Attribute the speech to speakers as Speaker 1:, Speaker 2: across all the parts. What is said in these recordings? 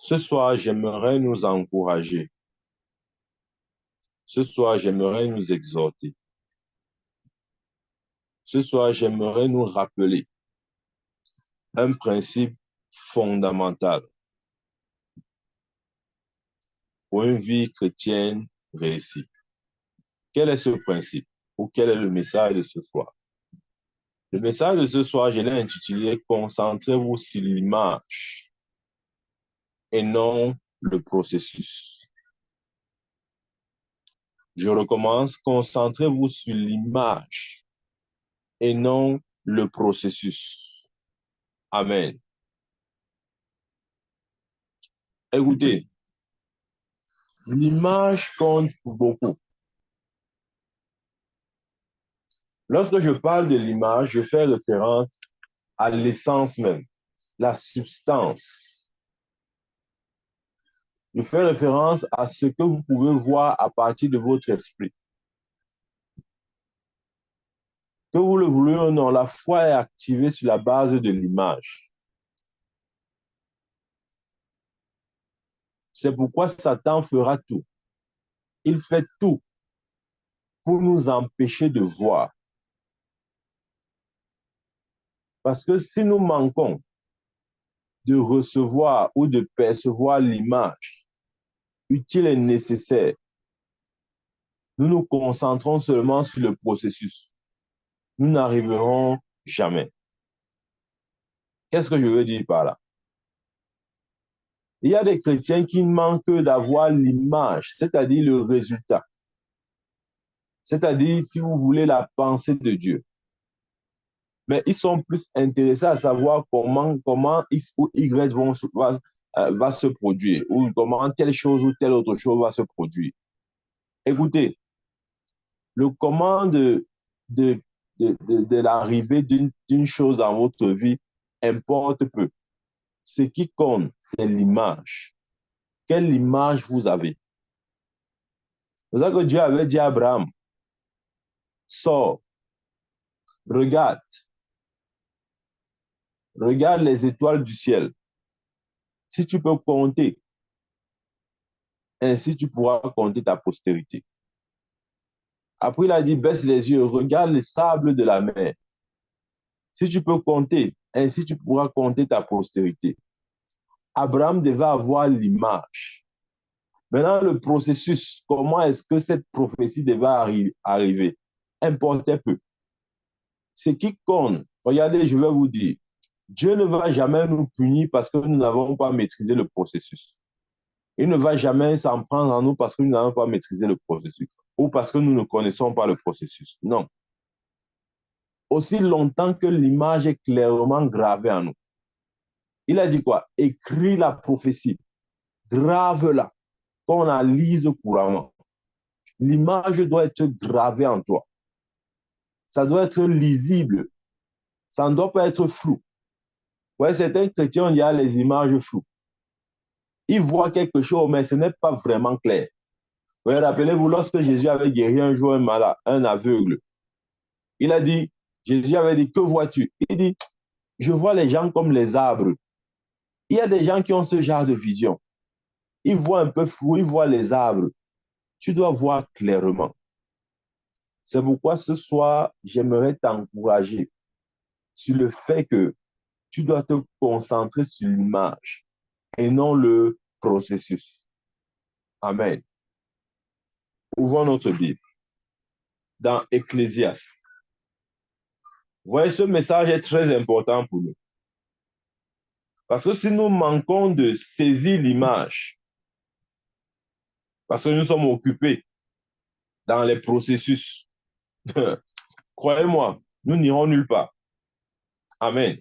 Speaker 1: Ce soir, j'aimerais nous encourager. Ce soir, j'aimerais nous exhorter. Ce soir, j'aimerais nous rappeler un principe fondamental pour une vie chrétienne réussie. Quel est ce principe ou quel est le message de ce soir? Le message de ce soir, je l'ai intitulé Concentrez-vous sur l'image et non le processus. Je recommence, concentrez-vous sur l'image et non le processus. Amen. Écoutez, l'image compte pour beaucoup. Lorsque je parle de l'image, je fais référence à l'essence même, la substance. Je fais référence à ce que vous pouvez voir à partir de votre esprit. Que vous le voulez ou non, la foi est activée sur la base de l'image. C'est pourquoi Satan fera tout. Il fait tout pour nous empêcher de voir. Parce que si nous manquons de recevoir ou de percevoir l'image utile et nécessaire, nous nous concentrons seulement sur le processus. Nous n'arriverons jamais. Qu'est-ce que je veux dire par là? Il y a des chrétiens qui manquent d'avoir l'image, c'est-à-dire le résultat. C'est-à-dire, si vous voulez, la pensée de Dieu. Mais ils sont plus intéressés à savoir comment X ou Y va se produire, ou comment telle chose ou telle autre chose va se produire. Écoutez, le comment de, de l'arrivée d'une chose dans votre vie importe peu. Ce qui compte, c'est l'image. Quelle image vous avez? C'est ça que Dieu avait dit à Abraham, sors, regarde, regarde les étoiles du ciel. Si tu peux compter, ainsi tu pourras compter ta postérité. Après, il a dit, baisse les yeux, regarde le sable de la mer. Si tu peux compter, ainsi tu pourras compter ta postérité. Abraham devait avoir l'image. Maintenant, le processus, comment est-ce que cette prophétie devait arriver? Importait peu. Ce qui compte, regardez, je vais vous dire, Dieu ne va jamais nous punir parce que nous n'avons pas maîtrisé le processus. Il ne va jamais s'en prendre en nous parce que nous n'avons pas maîtrisé le processus ou parce que nous ne connaissons pas le processus. Non. Aussi longtemps que l'image est clairement gravée en nous. Il a dit quoi? Écris la prophétie, grave-la, qu'on la lise couramment. L'image doit être gravée en toi. Ça doit être lisible. Ça ne doit pas être flou. Ouais, certains chrétiens, il y a les images floues. Ils voient quelque chose, mais ce n'est pas vraiment clair. Ouais, rappelez-vous, lorsque Jésus avait guéri un jour un malade, un aveugle, il a dit, Jésus avait dit, que vois-tu? Il dit, je vois les gens comme les arbres. Il y a des gens qui ont ce genre de vision. Ils voient un peu flou, ils voient les arbres. Tu dois voir clairement. C'est pourquoi ce soir, j'aimerais t'encourager sur le fait que tu dois te concentrer sur l'image et non le processus. Amen. Ouvrons notre Bible dans Ecclésiaste. Vous voyez, ce message est très important pour nous. Parce que si nous manquons de saisir l'image, parce que nous sommes occupés dans les processus, croyez-moi, nous n'irons nulle part. Amen.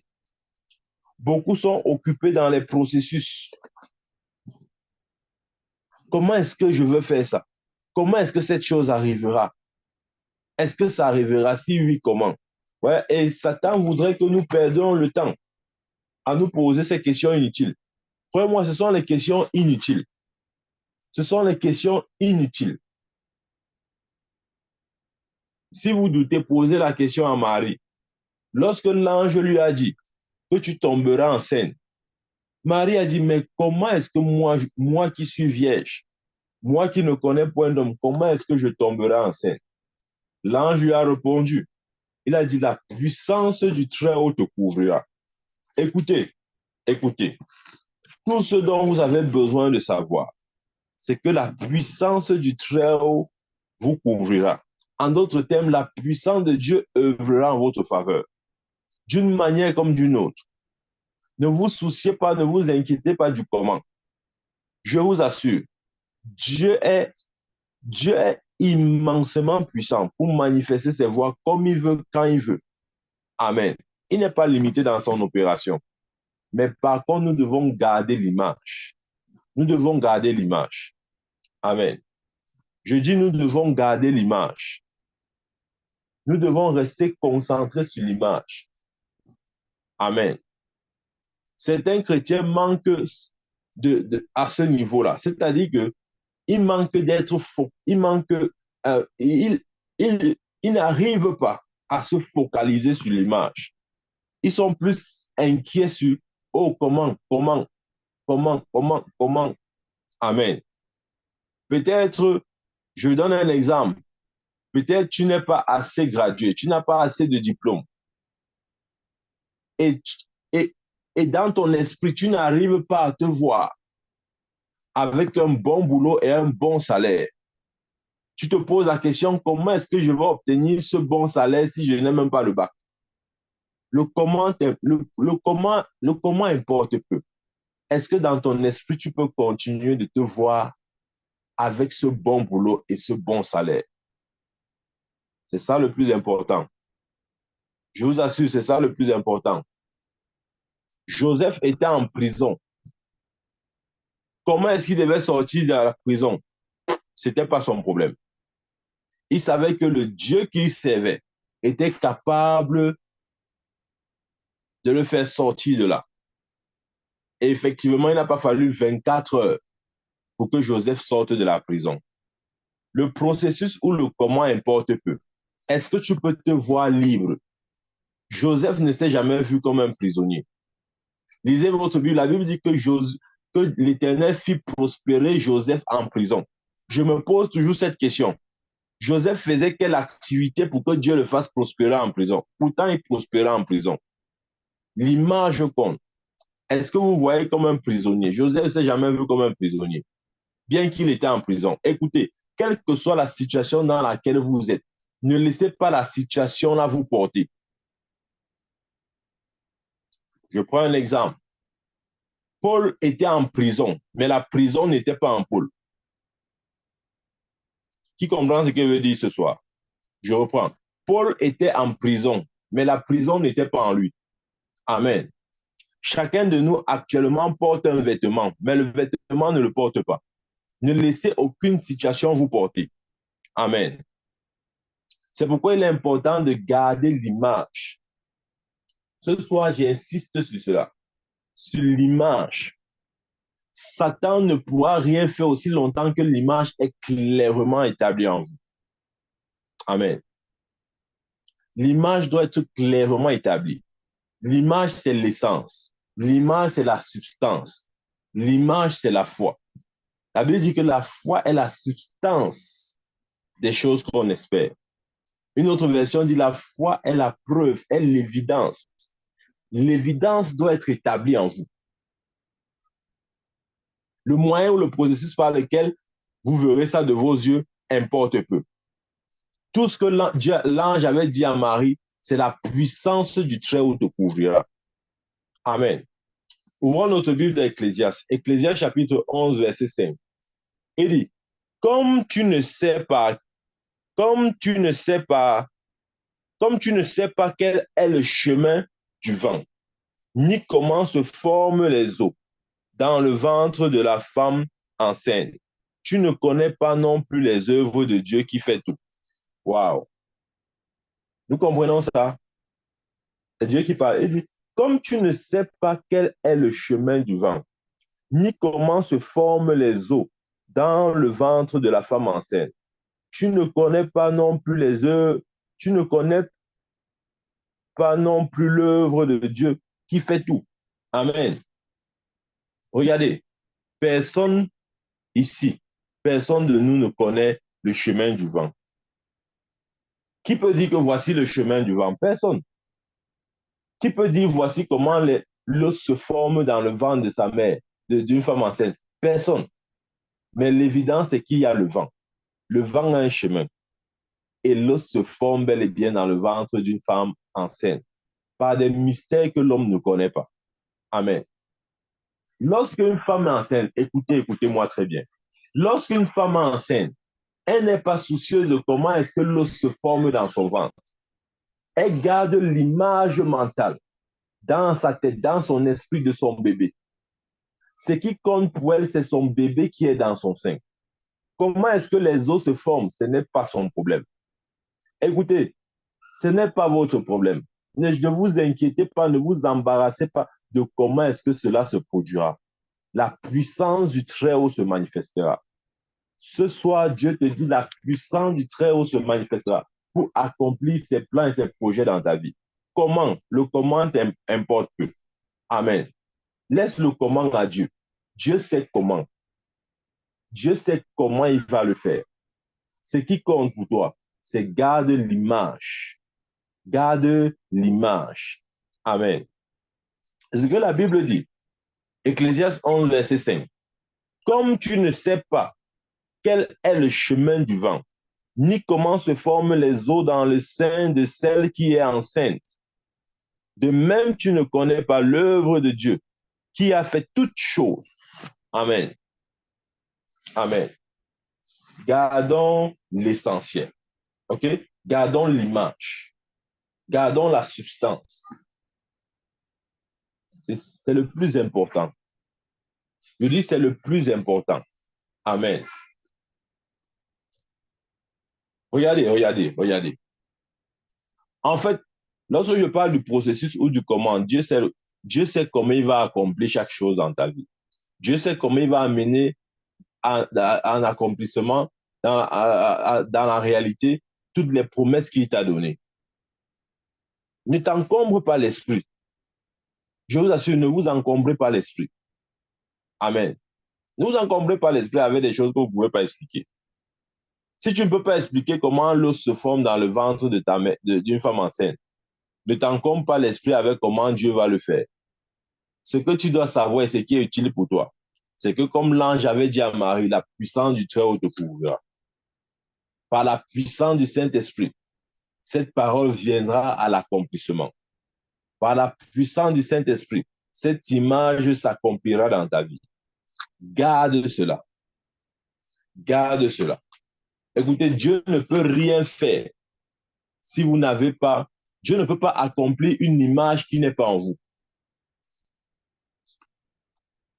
Speaker 1: Beaucoup sont occupés dans les processus. Comment est-ce que je veux faire ça? Comment est-ce que cette chose arrivera? Est-ce que ça arrivera? Si oui, comment? Ouais, et Satan voudrait que nous perdions le temps à nous poser ces questions inutiles. Croyez-moi, ce sont les questions inutiles. Ce sont les questions inutiles. Si vous doutez, posez la question à Marie. Lorsque l'ange lui a dit que tu tomberas enceinte, Marie a dit, mais comment est-ce que moi qui suis vierge, moi qui ne connais point d'homme, comment est-ce que je tomberai enceinte? L'ange lui a répondu, il a dit, la puissance du Très-Haut te couvrira. Écoutez, écoutez, tout ce dont vous avez besoin de savoir, c'est que la puissance du Très-Haut vous couvrira. En d'autres termes, la puissance de Dieu œuvrera en votre faveur, d'une manière comme d'une autre. Ne vous souciez pas, ne vous inquiétez pas du comment. Je vous assure, Dieu est immensément puissant pour manifester ses voies comme il veut, quand il veut. Amen. Il n'est pas limité dans son opération. Mais par contre, nous devons garder l'image. Nous devons garder l'image. Amen. Je dis, nous devons garder l'image. Nous devons rester concentrés sur l'image. Amen. Certains chrétiens manquent à ce niveau-là. C'est-à-dire qu'ils manquent d'être faux. Ils n'arrivent pas à se focaliser sur l'image. Ils sont plus inquiets sur, oh, comment. Amen. Peut-être, je donne un exemple. Peut-être tu n'es pas assez gradué, tu n'as pas assez de diplôme. Et, et, et dans ton esprit, tu n'arrives pas à te voir avec un bon boulot et un bon salaire. Tu te poses la question, comment est-ce que je vais obtenir ce bon salaire si je n'ai même pas le bac? Le comment importe peu. Est-ce que dans ton esprit, tu peux continuer de te voir avec ce bon boulot et ce bon salaire? C'est ça le plus important. Je vous assure, c'est ça le plus important. Joseph était en prison. Comment est-ce qu'il devait sortir de la prison? Ce n'était pas son problème. Il savait que le Dieu qu'il servait était capable de le faire sortir de là. Et effectivement, il n'a pas fallu 24 heures pour que Joseph sorte de la prison. Le processus ou le comment importe peu. Est-ce que tu peux te voir libre? Joseph ne s'est jamais vu comme un prisonnier. Lisez votre Bible. La Bible dit que l'Éternel fit prospérer Joseph en prison. Je me pose toujours cette question. Joseph faisait quelle activité pour que Dieu le fasse prospérer en prison? Pourtant, il prospérait en prison. L'image compte. Est-ce que vous voyez comme un prisonnier? Joseph ne s'est jamais vu comme un prisonnier, bien qu'il était en prison. Écoutez, quelle que soit la situation dans laquelle vous êtes, ne laissez pas la situation là vous porter. Je prends un exemple. Paul était en prison, mais la prison n'était pas en Paul. Qui comprend ce que je veux dire ce soir? Je reprends. Paul était en prison, mais la prison n'était pas en lui. Amen. Chacun de nous actuellement porte un vêtement, mais le vêtement ne le porte pas. Ne laissez aucune situation vous porter. Amen. C'est pourquoi il est important de garder l'image. Ce soir, j'insiste sur cela, sur l'image. Satan ne pourra rien faire aussi longtemps que l'image est clairement établie en vous. Amen. L'image doit être clairement établie. L'image, c'est l'essence. L'image, c'est la substance. L'image, c'est la foi. La Bible dit que la foi est la substance des choses qu'on espère. Une autre version dit la foi est la preuve, est l'évidence. L'évidence doit être établie en vous. Le moyen ou le processus par lequel vous verrez ça de vos yeux importe peu. Tout ce que l'ange avait dit à Marie, c'est la puissance du Très-Haut te couvrira. Amen. Ouvrons notre Bible d'Ecclésiaste. Ecclésiaste chapitre 11, verset 5. Il dit, comme tu ne sais pas quel est le chemin du vent, ni comment se forment les eaux dans le ventre de la femme enceinte. Tu ne connais pas non plus les œuvres de Dieu qui fait tout. Waouh! Nous comprenons ça. C'est Dieu qui parle. Il dit, comme tu ne sais pas quel est le chemin du vent, ni comment se forment les eaux dans le ventre de la femme enceinte, tu ne connais pas non plus les œuvres, tu ne connais pas non plus l'œuvre de Dieu qui fait tout. Amen. Regardez, personne ici, personne de nous ne connaît le chemin du vent. Qui peut dire que voici le chemin du vent? Personne. Qui peut dire voici comment l'os se forme dans le ventre de sa mère, d'une femme enceinte? Personne. Mais l'évidence est qu'il y a le vent. Le vent a un chemin. Et l'os se forme bel et bien dans le ventre d'une femme enceinte, par des mystères que l'homme ne connaît pas. Amen. Lorsqu'une femme est enceinte, écoutez-moi très bien. Lorsqu'une femme est enceinte, elle n'est pas soucieuse de comment est-ce que l'os se forme dans son ventre. Elle garde l'image mentale dans sa tête, dans son esprit de son bébé. Ce qui compte pour elle, c'est son bébé qui est dans son sein. Comment est-ce que les os se forment? Ce n'est pas son problème. Écoutez, ce n'est pas votre problème. Ne vous inquiétez pas, ne vous embarrassez pas de comment est-ce que cela se produira. La puissance du Très-Haut se manifestera. Ce soir, Dieu te dit, la puissance du Très-Haut se manifestera pour accomplir ses plans et ses projets dans ta vie. Comment? Le comment importe peu. Amen. Laisse le comment à Dieu. Dieu sait comment. Dieu sait comment il va le faire. Ce qui compte pour toi, c'est garde l'image. Garde l'image. Amen. C'est ce que la Bible dit. Ecclésiaste 11, verset 5. Comme tu ne sais pas quel est le chemin du vent, ni comment se forment les eaux dans le sein de celle qui est enceinte, de même tu ne connais pas l'œuvre de Dieu, qui a fait toutes choses. Amen. Amen. Gardons l'essentiel. OK? Gardons l'image. Gardons la substance. C'est le plus important. Je dis c'est le plus important. Amen. Regardez. En fait, lorsque je parle du processus ou du comment, Dieu sait comment il va accomplir chaque chose dans ta vie. Dieu sait comment il va amener en accomplissement dans la réalité toutes les promesses qu'il t'a données. Ne t'encombre pas l'esprit. Je vous assure, ne vous encombrez pas l'esprit. Amen. Ne vous encombrez pas l'esprit avec des choses que vous ne pouvez pas expliquer. Si tu ne peux pas expliquer comment l'os se forme dans le ventre d'une femme enceinte, ne t'encombre pas l'esprit avec comment Dieu va le faire. Ce que tu dois savoir et ce qui est utile pour toi, c'est que comme l'ange avait dit à Marie, la puissance du Très-Haut te couvrira. Par la puissance du Saint-Esprit, cette parole viendra à l'accomplissement. Par la puissance du Saint-Esprit, cette image s'accomplira dans ta vie. Garde cela. Garde cela. Écoutez, Dieu ne peut rien faire si vous n'avez pas, Dieu ne peut pas accomplir une image qui n'est pas en vous.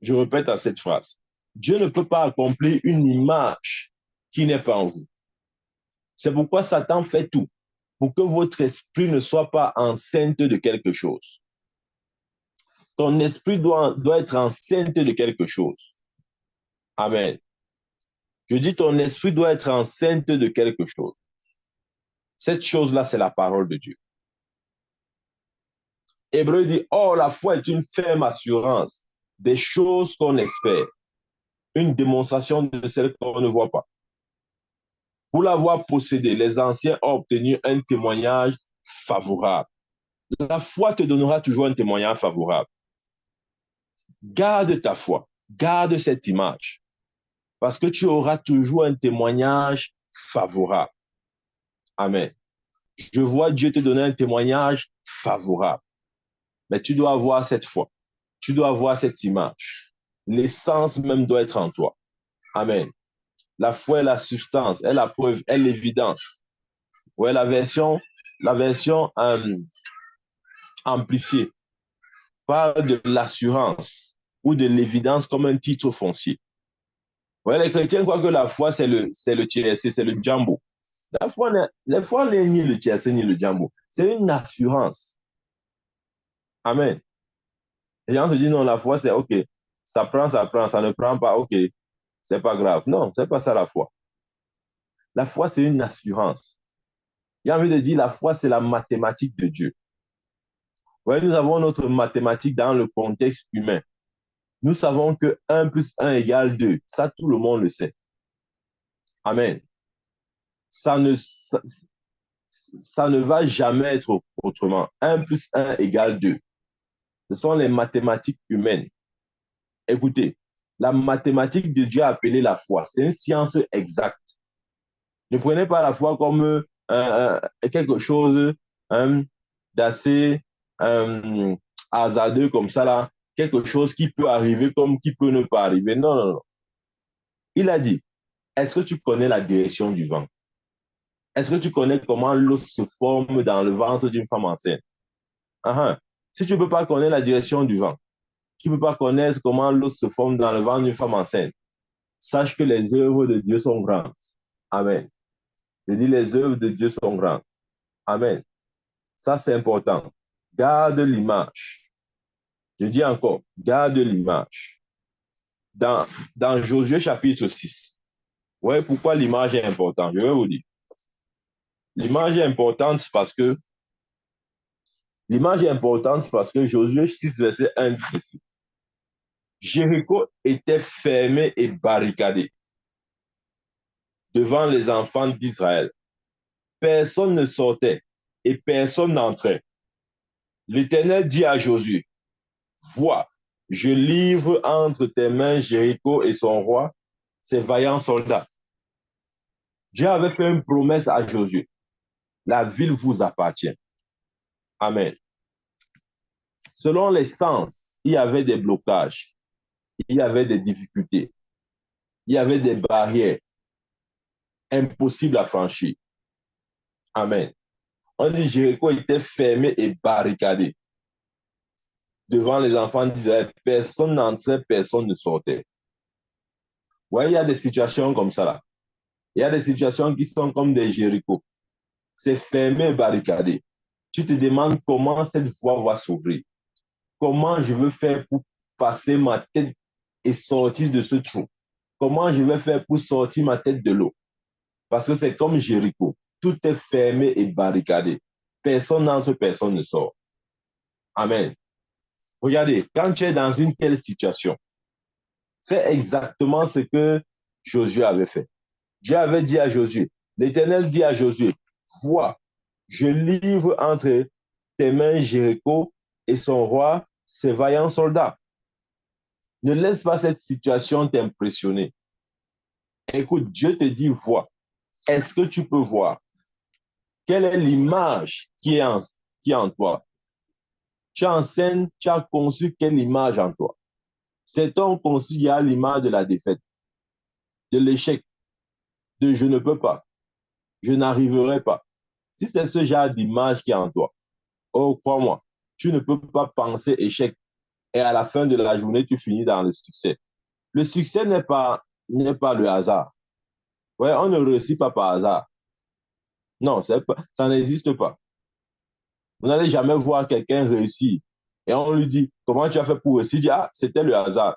Speaker 1: Je répète à cette phrase. Dieu ne peut pas accomplir une image qui n'est pas en vous. C'est pourquoi Satan fait tout pour que votre esprit ne soit pas enceinte de quelque chose. Ton esprit doit être enceinte de quelque chose. Amen. Je dis ton esprit doit être enceinte de quelque chose. Cette chose-là, c'est la parole de Dieu. Hébreu dit, oh, la foi est une ferme assurance des choses qu'on espère, une démonstration de celles qu'on ne voit pas. Pour l'avoir possédé, les anciens ont obtenu un témoignage favorable. La foi te donnera toujours un témoignage favorable. Garde ta foi, garde cette image, parce que tu auras toujours un témoignage favorable. Amen. Je vois Dieu te donner un témoignage favorable. Mais tu dois avoir cette foi. Tu dois avoir cette image. L'essence même doit être en toi. Amen. La foi est la substance, est la preuve, est l'évidence. Ouais, la version amplifiée parle de l'assurance ou de l'évidence comme un titre foncier. Ouais, les chrétiens croient que la foi, c'est le TSC, c'est le jambo. La foi n'est ni le TSC ni le jambo. C'est une assurance. Amen. Les gens se disent non, la foi, c'est OK. Ça prend, ça ne prend pas, OK. C'est pas grave. Non, c'est pas ça la foi. La foi, c'est une assurance. J'ai envie de dire, la foi, c'est la mathématique de Dieu. Ouais, nous avons notre mathématique dans le contexte humain. Nous savons que 1 plus 1 égale 2. Ça, tout le monde le sait. Amen. Ça ne, ça, ça ne va jamais être autrement. 1 plus 1 égale 2. Ce sont les mathématiques humaines. Écoutez, la mathématique de Dieu appelée la foi, c'est une science exacte. Ne prenez pas la foi comme quelque chose d'assez hasardeux comme ça, là, quelque chose qui peut arriver comme qui peut ne pas arriver. Non, non, non. Il a dit, est-ce que tu connais la direction du vent? Est-ce que tu connais comment l'eau se forme dans le ventre d'une femme enceinte? Uh -huh. Si tu ne peux pas connaître la direction du vent, tu ne peux pas connaître comment l'eau se forme dans le ventre d'une femme enceinte, sache que les œuvres de Dieu sont grandes. Amen. Je dis, les œuvres de Dieu sont grandes. Amen. Ça, c'est important. Garde l'image. Je dis encore, garde l'image. Dans Josué chapitre 6, vous voyez pourquoi l'image est importante. Je vais vous dire. L'image est importante parce que Josué 6, verset 1 dit ceci. Jéricho était fermé et barricadé devant les enfants d'Israël. Personne ne sortait et personne n'entrait. L'Éternel dit à Josué, vois, je livre entre tes mains Jéricho et son roi, ses vaillants soldats. Dieu avait fait une promesse à Josué. La ville vous appartient. Amen. Selon les sens, il y avait des blocages, il y avait des difficultés, il y avait des barrières impossibles à franchir. Amen. On dit Jéricho était fermé et barricadé devant les enfants d'Israël. Personne n'entrait, personne ne sortait. Ouais, il y a des situations comme ça là. Il y a des situations qui sont comme des Jéricho. C'est fermé et barricadé. Tu te demandes comment cette voie va s'ouvrir. Comment je veux faire pour passer ma tête et sortir de ce trou? Comment je vais faire pour sortir ma tête de l'eau? Parce que c'est comme Jéricho. Tout est fermé et barricadé. Personne n'entre, personne ne sort. Amen. Regardez, quand tu es dans une telle situation, fais exactement ce que Josué avait fait. Dieu avait dit à Josué, l'Éternel dit à Josué, vois, je livre entre tes mains Jéricho et son roi, ses vaillants soldats. Ne laisse pas cette situation t'impressionner. Écoute, Dieu te dit, vois. Est-ce que tu peux voir? Quelle est l'image qui est en toi? Tu as en scène, tu as conçu quelle image en toi? C'est ton conçu, il y a l'image de la défaite, de l'échec, de je ne peux pas, je n'arriverai pas. Si c'est ce genre d'image qui est en toi, oh, crois-moi, tu ne peux pas penser échec et à la fin de la journée, tu finis dans le succès. Le succès n'est pas le hasard. Ouais, on ne réussit pas par hasard. Non, ça n'existe pas. Vous n'allez jamais voir quelqu'un réussir et on lui dit, comment tu as fait pour réussir? Il dit, ah, c'était le hasard.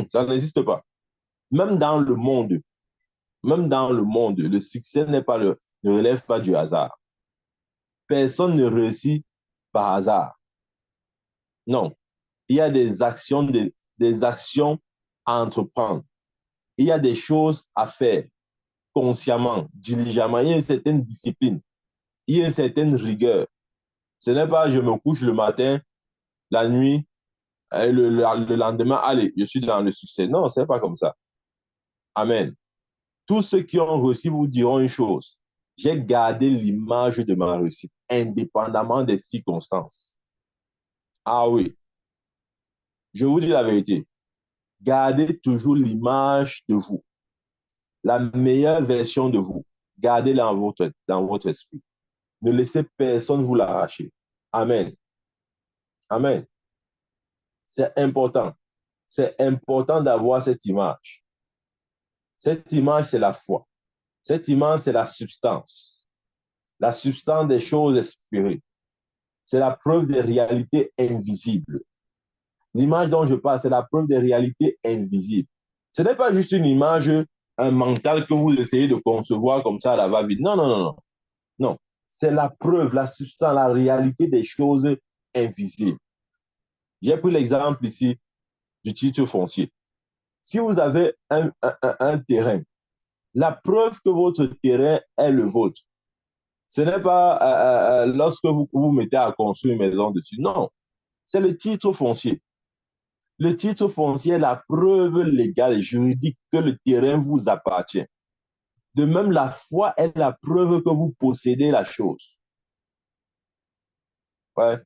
Speaker 1: Ça n'existe pas. Même dans le monde, le succès ne relève pas du hasard. Personne ne réussit par hasard. Non. Il y a des actions à entreprendre. Il y a des choses à faire consciemment, diligemment. Il y a une certaine discipline. Il y a une certaine rigueur. Ce n'est pas je me couche le matin, la nuit, et le lendemain, allez, je suis dans le succès. Non, ce n'est pas comme ça. Amen. Tous ceux qui ont réussi vous diront une chose. J'ai gardé l'image de ma réussite, indépendamment des circonstances. Ah oui, je vous dis la vérité. Gardez toujours l'image de vous, la meilleure version de vous. Gardez-la dans votre esprit. Ne laissez personne vous l'arracher. Amen. Amen. C'est important. C'est important d'avoir cette image. Cette image, c'est la foi. Cette image, c'est la substance. La substance des choses espérées. C'est la preuve des réalités invisibles. L'image dont je parle, c'est la preuve des réalités invisibles. Ce n'est pas juste une image, un mental que vous essayez de concevoir comme ça à la va-vite. Non, non, non, non. Non. C'est la preuve, la substance, la réalité des choses invisibles. J'ai pris l'exemple ici du titre foncier. Si vous avez un terrain, la preuve que votre terrain est le vôtre, ce n'est pas lorsque vous vous mettez à construire une maison dessus. Non, c'est le titre foncier. Le titre foncier est la preuve légale et juridique que le terrain vous appartient. De même, la foi est la preuve que vous possédez la chose. Ouais.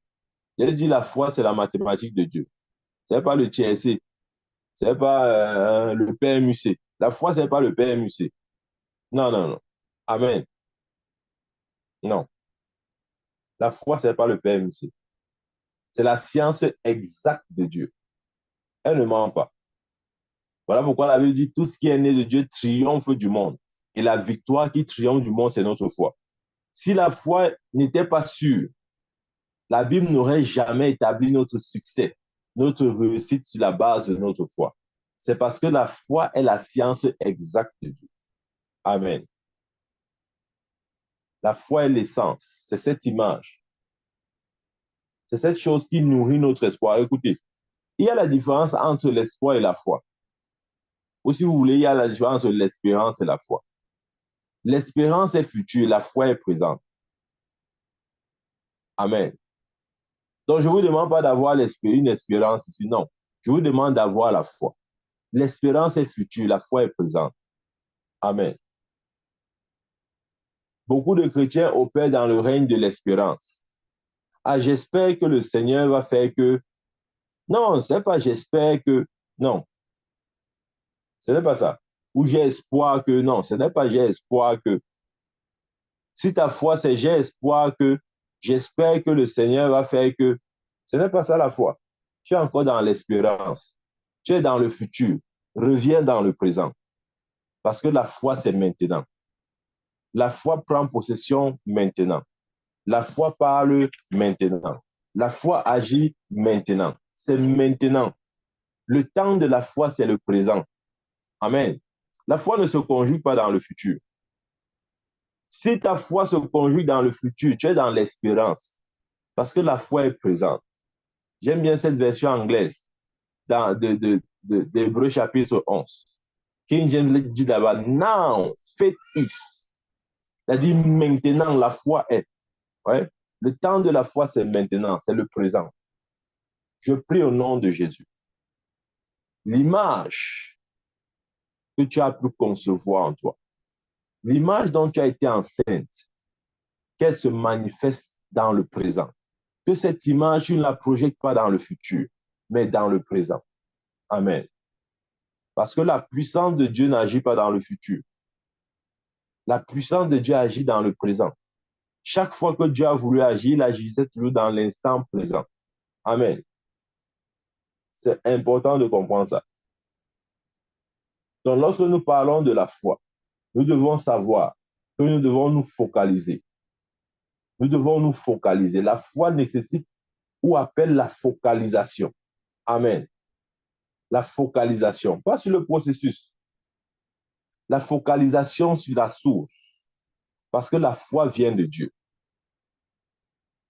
Speaker 1: J'ai dit la foi, c'est la mathématique de Dieu. Ce n'est pas le TSC. Ce n'est pas le PMUC. La foi, ce n'est pas le PMUC. Non, non, non. Amen. Non. La foi, ce n'est pas le PMUC. C'est la science exacte de Dieu. Elle ne ment pas. Voilà pourquoi la Bible dit tout ce qui est né de Dieu triomphe du monde. Et la victoire qui triomphe du monde, c'est notre foi. Si la foi n'était pas sûre, la Bible n'aurait jamais établi notre succès, notre réussite sur la base de notre foi. C'est parce que la foi est la science exacte de Dieu. Amen. La foi est l'essence, c'est cette image. C'est cette chose qui nourrit notre espoir. Écoutez, il y a la différence entre l'espoir et la foi. Ou si vous voulez, il y a la différence entre l'espérance et la foi. L'espérance est future, la foi est présente. Amen. Donc, je ne vous demande pas d'avoir une espérance ici, non. Je vous demande d'avoir la foi. L'espérance est future, la foi est présente. Amen. Beaucoup de chrétiens opèrent dans le règne de l'espérance. Ah, j'espère que le Seigneur va faire que... Non, ce n'est pas j'espère que... Non, ce n'est pas ça. Ou j'ai espoir que... Non, ce n'est pas j'ai espoir que... Si ta foi, c'est j'ai espoir que... J'espère que le Seigneur va faire que... Ce n'est pas ça la foi. Tu es encore dans l'espérance. Tu es dans le futur. Reviens dans le présent. Parce que la foi, c'est maintenant. La foi prend possession maintenant. La foi parle maintenant. La foi agit maintenant. C'est maintenant. Le temps de la foi, c'est le présent. Amen. La foi ne se conjugue pas dans le futur. Si ta foi se conjugue dans le futur, tu es dans l'espérance. Parce que la foi est présente. J'aime bien cette version anglaise dans d'Hébreux chapitre 11. King James dit là-bas, now faith is. C'est-à-dire maintenant, la foi est. Ouais? Le temps de la foi, c'est maintenant, c'est le présent. Je prie au nom de Jésus. L'image que tu as pu concevoir en toi, l'image dont tu as été enceinte, qu'elle se manifeste dans le présent. Que cette image, tu ne la projettes pas dans le futur, mais dans le présent. Amen. Parce que la puissance de Dieu n'agit pas dans le futur. La puissance de Dieu agit dans le présent. Chaque fois que Dieu a voulu agir, il agissait toujours dans l'instant présent. Amen. C'est important de comprendre ça. Donc, lorsque nous parlons de la foi, nous devons savoir que nous devons nous focaliser. Nous devons nous focaliser. La foi nécessite ou appelle la focalisation. Amen. La focalisation, pas sur le processus. La focalisation sur la source. Parce que la foi vient de Dieu.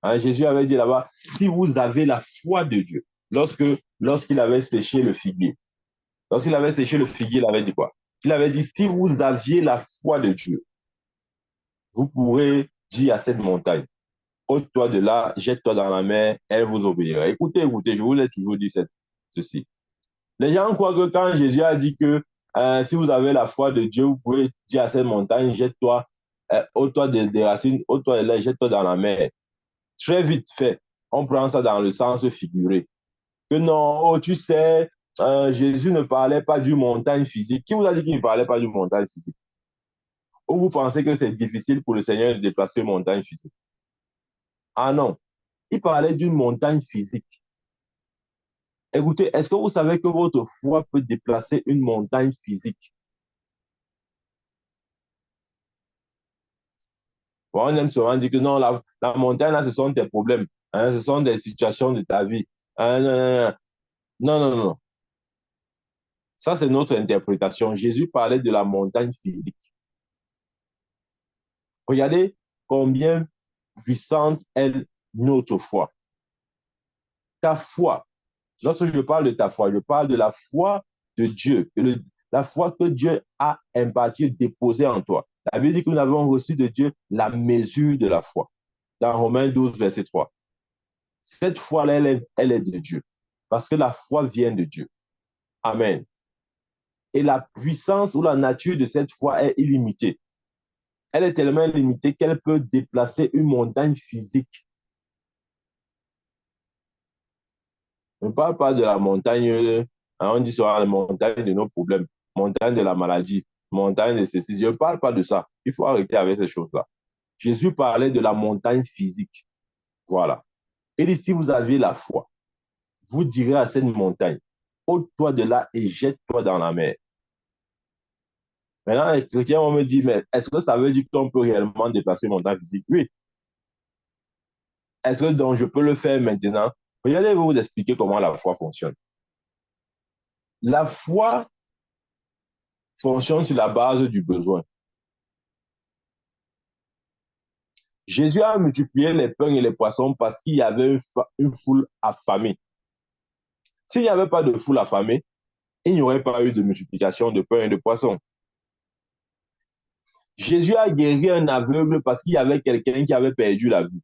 Speaker 1: Hein, Jésus avait dit là-bas, si vous avez la foi de Dieu, lorsqu'il avait séché le figuier, il avait dit quoi? Il avait dit, si vous aviez la foi de Dieu, vous pourrez dire à cette montagne, ôte-toi de là, jette-toi dans la mer, elle vous obéira. Écoutez, je vous ai toujours dit ceci. Les gens croient que quand Jésus a dit que si vous avez la foi de Dieu, vous pouvez dire à cette montagne, jette-toi, ôte-toi des racines, ôte-toi de là, jette-toi dans la mer. Très vite fait, on prend ça dans le sens figuré. Que non, oh, tu sais, Jésus ne parlait pas d'une montagne physique. Qui vous a dit qu'il ne parlait pas d'une montagne physique? Ou vous pensez que c'est difficile pour le Seigneur de déplacer une montagne physique? Ah non, il parlait d'une montagne physique. Écoutez, est-ce que vous savez que votre foi peut déplacer une montagne physique? Bon, on aime souvent dire que non, la montagne, là, ce sont tes problèmes. Hein, ce sont des situations de ta vie. Hein, non, non, non, non. Ça, c'est notre interprétation. Jésus parlait de la montagne physique. Regardez combien puissante est notre foi. Ta foi Lorsque je parle de ta foi, je parle de la foi de Dieu, la foi que Dieu a impartie, déposée en toi. La Bible dit que nous avons reçu de Dieu la mesure de la foi. Dans Romains 12, verset 3. Cette foi-là, elle est de Dieu. Parce que la foi vient de Dieu. Amen. Et la puissance ou la nature de cette foi est illimitée. Elle est tellement illimitée qu'elle peut déplacer une montagne physique. Je ne parle pas de la montagne, on dit souvent la montagne de nos problèmes, montagne de la maladie, montagne de ceci. Je ne parle pas de ça. Il faut arrêter avec ces choses-là. Jésus parlait de la montagne physique. Voilà. Et dit, si vous avez la foi, vous direz à cette montagne, ôte-toi de là et jette-toi dans la mer. Maintenant, les chrétiens vont me dire, mais est-ce que ça veut dire qu'on peut réellement déplacer une montagne physique? Oui. Est-ce que donc je peux le faire maintenant? Regardez, je vais vous expliquer comment la foi fonctionne. La foi fonctionne sur la base du besoin. Jésus a multiplié les pains et les poissons parce qu'il y avait une foule affamée. S'il n'y avait pas de foule affamée, il n'y aurait pas eu de multiplication de pains et de poissons. Jésus a guéri un aveugle parce qu'il y avait quelqu'un qui avait perdu la vue.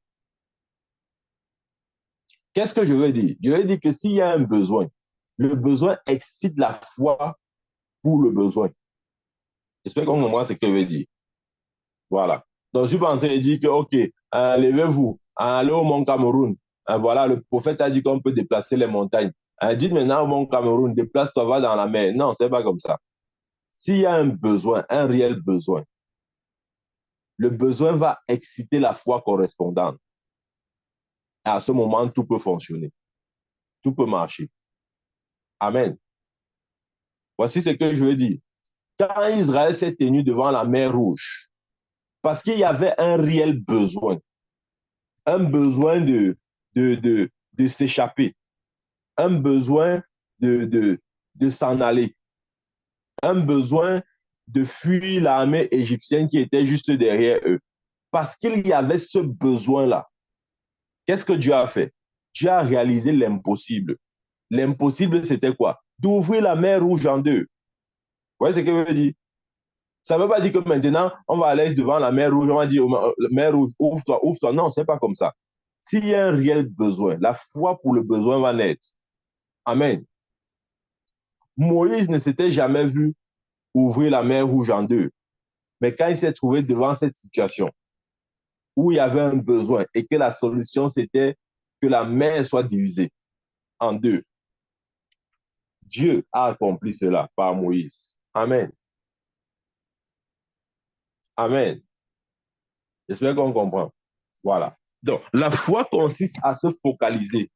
Speaker 1: Qu'est-ce que je veux dire? Je veux dire que s'il y a un besoin, le besoin excite la foi pour le besoin. J'espère qu'on comprend ce que je veux dire. Voilà. Donc, je suis pas en train de dire que, OK, levez-vous, allez au Mont Cameroun. Voilà, le prophète a dit qu'on peut déplacer les montagnes. Dites maintenant au Mont Cameroun, déplace-toi, va dans la mer. Non, c'est pas comme ça. S'il y a un besoin, un réel besoin, le besoin va exciter la foi correspondante. Et à ce moment, tout peut fonctionner. Tout peut marcher. Amen. Voici ce que je veux dire. Quand Israël s'est tenu devant la mer Rouge, parce qu'il y avait un réel besoin, un besoin de s'échapper, un besoin de s'en aller, un besoin de fuir l'armée égyptienne qui était juste derrière eux. Parce qu'il y avait ce besoin-là. Qu'est-ce que Dieu a fait? Dieu a réalisé l'impossible. L'impossible, c'était quoi? D'ouvrir la mer Rouge en deux. Vous voyez ce que je veux dire? Ça ne veut pas dire que maintenant, on va aller devant la mer Rouge, on va dire, mer Rouge, ouvre-toi, ouvre-toi. Non, ce n'est pas comme ça. S'il y a un réel besoin, la foi pour le besoin va naître. Amen. Moïse ne s'était jamais vu ouvrir la mer Rouge en deux. Mais quand il s'est trouvé devant cette situation où il y avait un besoin et que la solution, c'était que la mer soit divisée en deux, Dieu a accompli cela par Moïse. Amen. Amen. J'espère qu'on comprend. Voilà. Donc, la foi consiste à se focaliser,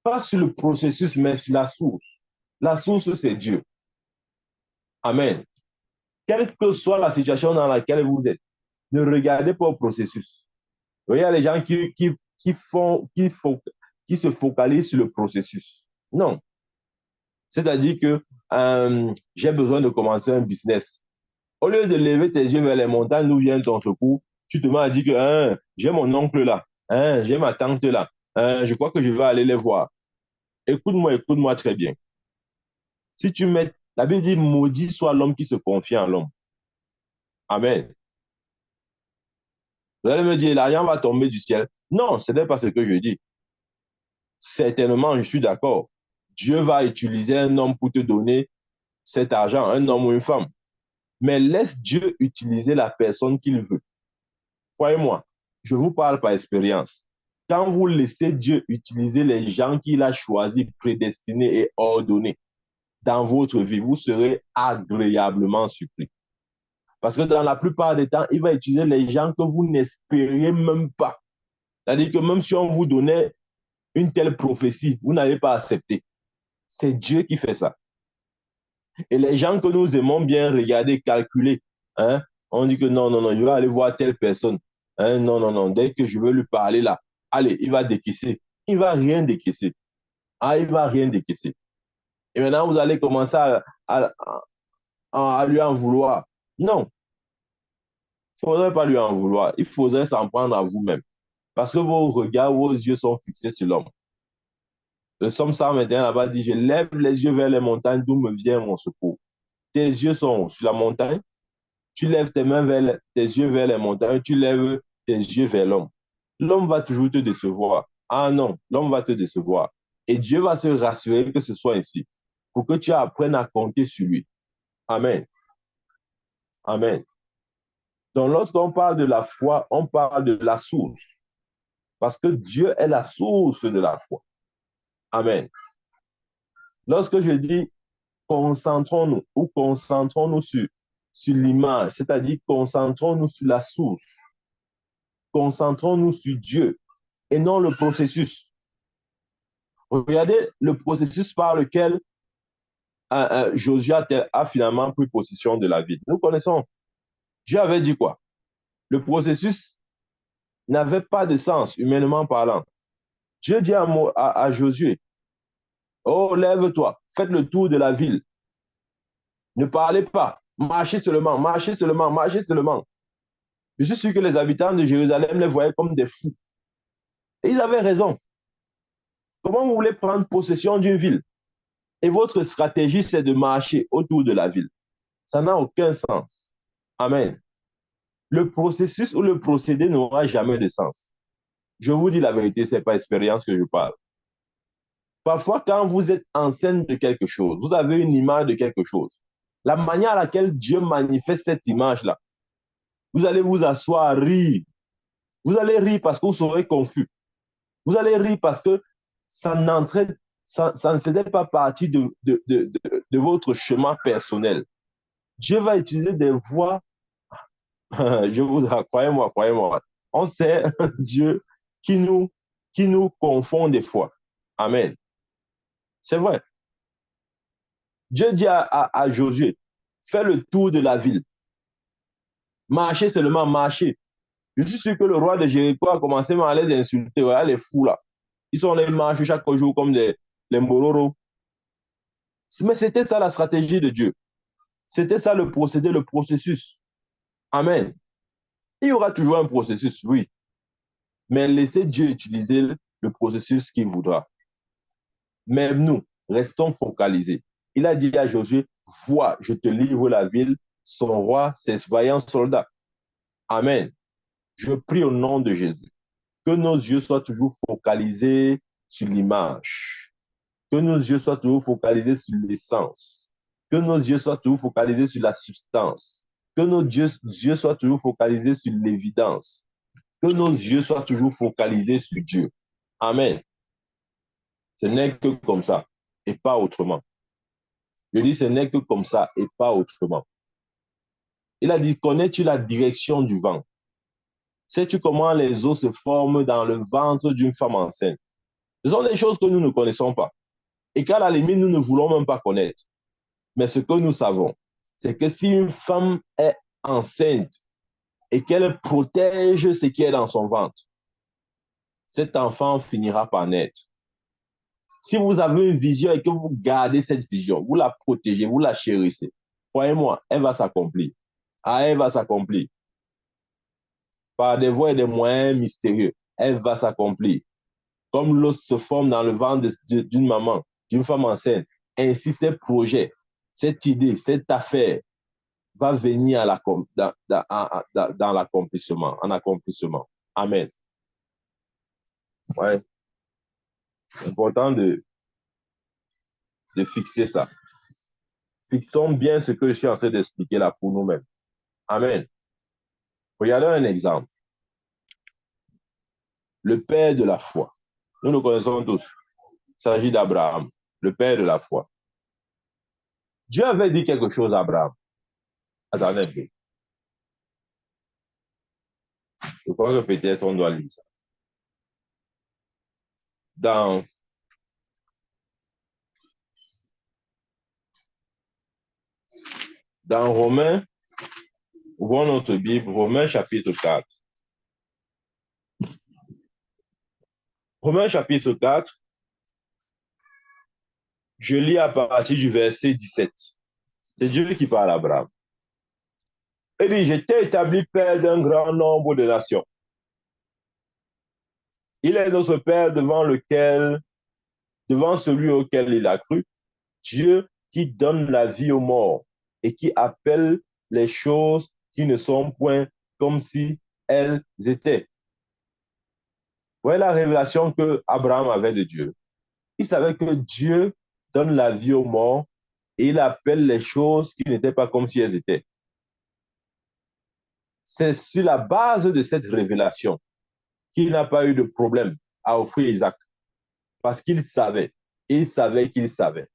Speaker 1: pas sur le processus, mais sur la source. La source, c'est Dieu. Amen. Quelle que soit la situation dans laquelle vous êtes, ne regardez pas au processus. Il y a les gens qui se focalisent sur le processus. Non. C'est-à-dire que j'ai besoin de commencer un business. Au lieu de lever tes yeux vers les montagnes d'où vient ton secours, tu te mets à dire que j'ai mon oncle là, j'ai ma tante là, je crois que je vais aller les voir. Écoute-moi très bien. Si tu mets, la Bible dit, maudit soit l'homme qui se confie en l'homme. Amen. Vous allez me dire, l'argent va tomber du ciel. Non, ce n'est pas ce que je dis. Certainement, je suis d'accord. Dieu va utiliser un homme pour te donner cet argent, un homme ou une femme. Mais laisse Dieu utiliser la personne qu'il veut. Croyez-moi, je vous parle par expérience. Quand vous laissez Dieu utiliser les gens qu'il a choisis, prédestinés et ordonnés dans votre vie, vous serez agréablement surpris. Parce que dans la plupart des temps, il va utiliser les gens que vous n'espériez même pas. C'est-à-dire que même si on vous donnait une telle prophétie, vous n'allez pas accepter. C'est Dieu qui fait ça. Et les gens que nous aimons bien regarder, calculer, hein, on dit que non, non, non, je vais aller voir telle personne. Hein, non, non, non, dès que je veux lui parler là, allez, il va décaisser. Il ne va rien décaisser. Ah, il ne va rien décaisser. Et maintenant, vous allez commencer à lui en vouloir. Non, il ne faudrait pas lui en vouloir. Il faudrait s'en prendre à vous-même. Parce que vos regards, vos yeux sont fixés sur l'homme. Le psaume 121 là-bas dit, je lève les yeux vers les montagnes d'où me vient mon secours. Tes yeux sont sur la montagne, tu lèves tes mains tes yeux vers les montagnes, tu lèves tes yeux vers l'homme. L'homme va toujours te décevoir. Ah non, l'homme va te décevoir. Et Dieu va se rassurer que ce soit ainsi, pour que tu apprennes à compter sur lui. Amen. Amen. Donc, lorsqu'on parle de la foi, on parle de la source. Parce que Dieu est la source de la foi. Amen. Lorsque je dis concentrons-nous ou concentrons-nous sur l'image, c'est-à-dire concentrons-nous sur la source, concentrons-nous sur Dieu et non le processus. Regardez le processus par lequel Josué a finalement pris possession de la ville. Nous connaissons. Dieu avait dit quoi? Le processus n'avait pas de sens, humainement parlant. Dieu dit à Josué, oh, lève-toi, faites le tour de la ville. Ne parlez pas, marchez seulement, marchez seulement, marchez seulement. Je suis sûr que les habitants de Jérusalem les voyaient comme des fous. Et ils avaient raison. Comment vous voulez prendre possession d'une ville et votre stratégie, c'est de marcher autour de la ville? Ça n'a aucun sens. Amen. Le processus ou le procédé n'aura jamais de sens. Je vous dis la vérité, ce n'est pas expérience que je parle. Parfois, quand vous êtes en scène de quelque chose, vous avez une image de quelque chose. La manière à laquelle Dieu manifeste cette image-là, vous allez vous asseoir, rire. Vous allez rire parce que vous serez confus. Vous allez rire parce que ça ne faisait pas partie de votre chemin personnel. Dieu va utiliser des voix, je vous croyez-moi, croyez-moi. On sait Dieu qui nous confond des fois. Amen. C'est vrai. Dieu dit à Josué, fais le tour de la ville. Marchez seulement, marchez. Je suis sûr que le roi de Jéricho a commencé à les insulter. Voilà les fous là. Ils sont là, ils marchent chaque jour comme les Mororo. Mais c'était ça la stratégie de Dieu. C'était ça le procédé, le processus. Amen. Il y aura toujours un processus, oui. Mais laissez Dieu utiliser le processus qu'il voudra. Même nous, restons focalisés. Il a dit à Josué, vois, je te livre la ville, son roi, ses vaillants soldats. Amen. Je prie au nom de Jésus. Que nos yeux soient toujours focalisés sur l'image. Que nos yeux soient toujours focalisés sur l'essence. Que nos yeux soient toujours focalisés sur la substance. Que nos yeux soient toujours focalisés sur l'évidence. Que nos yeux soient toujours focalisés sur Dieu. Amen. Ce n'est que comme ça et pas autrement. Je dis ce n'est que comme ça et pas autrement. Il a dit, connais-tu la direction du vent? Sais-tu comment les eaux se forment dans le ventre d'une femme enceinte? Ce sont des choses que nous ne connaissons pas et qu'à la limite, nous ne voulons même pas connaître. Mais ce que nous savons, c'est que si une femme est enceinte et qu'elle protège ce qui est dans son ventre, cet enfant finira par naître. Si vous avez une vision et que vous gardez cette vision, vous la protégez, vous la chérissez, croyez-moi, elle va s'accomplir. Ah, elle va s'accomplir. Par des voies et des moyens mystérieux, elle va s'accomplir. Comme l'os se forme dans le ventre d'une maman, d'une femme enceinte, ainsi ces projets, cette idée, cette affaire va venir dans l'accomplissement, en accomplissement. Amen. Ouais. C'est important de fixer ça. Fixons bien ce que je suis en train d'expliquer là pour nous-mêmes. Amen. Regardez un exemple. Le père de la foi. Nous le connaissons tous. Il s'agit d'Abraham, le père de la foi. Dieu avait dit quelque chose à Abraham. Attendez un peu. Je crois que peut-être on doit lire ça. Dans Romains, ouvrons notre Bible, Romains chapitre 4. Romains chapitre 4, je lis à partir du verset 17. C'est Dieu qui parle à Abraham. Il dit, je t'ai établi père d'un grand nombre de nations. Il est notre père devant lequel devant celui auquel il a cru, Dieu qui donne la vie aux morts et qui appelle les choses qui ne sont point comme si elles étaient. Voilà la révélation que Abraham avait de Dieu. Il savait que Dieu donne la vie aux morts et il appelle les choses qui n'étaient pas comme si elles étaient. C'est sur la base de cette révélation qu'il n'a pas eu de problème à offrir Isaac. Parce qu'il savait qu'il savait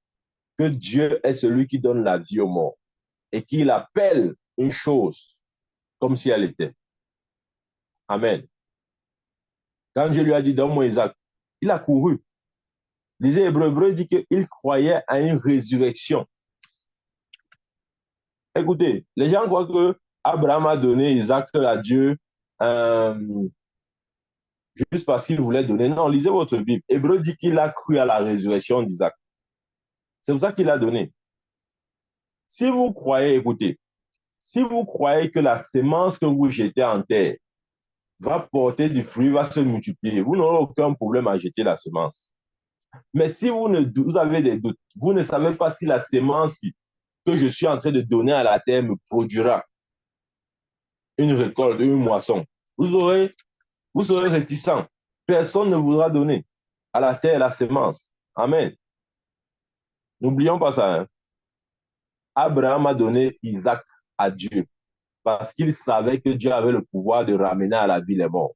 Speaker 1: que Dieu est celui qui donne la vie aux morts et qu'il appelle une chose comme si elle était. Amen. Quand Dieu lui a dit, donne-moi Isaac, il a couru. Les Hébreux dit qu'il croyait à une résurrection. Écoutez, les gens croient que Abraham a donné Isaac à Dieu juste parce qu'il voulait donner. Non, lisez votre Bible. Hébreux dit qu'il a cru à la résurrection d'Isaac. C'est pour ça qu'il a donné. Si vous croyez, écoutez, si vous croyez que la sémence que vous jetez en terre va porter du fruit, va se multiplier, vous n'aurez aucun problème à jeter la semence. Mais si vous avez des doutes, vous ne savez pas si la sémence que je suis en train de donner à la terre me produira une récolte, une moisson, vous serez réticent. Personne ne voudra donner à la terre la sémence. Amen. N'oublions pas ça. Hein. Abraham a donné Isaac à Dieu parce qu'il savait que Dieu avait le pouvoir de ramener à la vie les morts.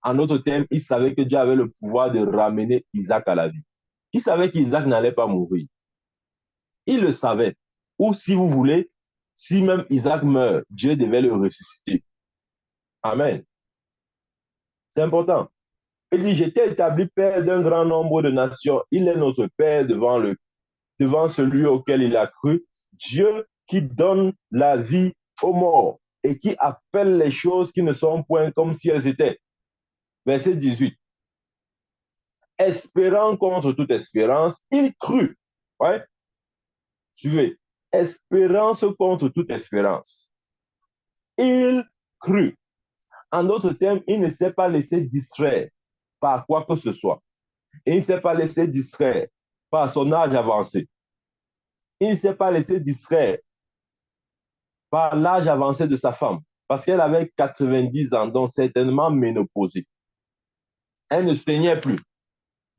Speaker 1: En d'autres termes, il savait que Dieu avait le pouvoir de ramener Isaac à la vie. Il savait qu'Isaac n'allait pas mourir. Il le savait. Ou si vous voulez, si même Isaac meurt, Dieu devait le ressusciter. Amen. C'est important. Il dit, j'étais établi père d'un grand nombre de nations. Il est notre père devant celui auquel il a cru. Dieu qui donne la vie aux morts et qui appelle les choses qui ne sont point comme si elles étaient. Verset 18. Espérant contre toute espérance, il crut. Ouais. Suivez. Espérance contre toute espérance. Il crut. En d'autres termes, il ne s'est pas laissé distraire par quoi que ce soit. Il ne s'est pas laissé distraire par son âge avancé. Il ne s'est pas laissé distraire par l'âge avancé de sa femme, parce qu'elle avait 90 ans, donc certainement ménopausée. Elle ne saignait plus.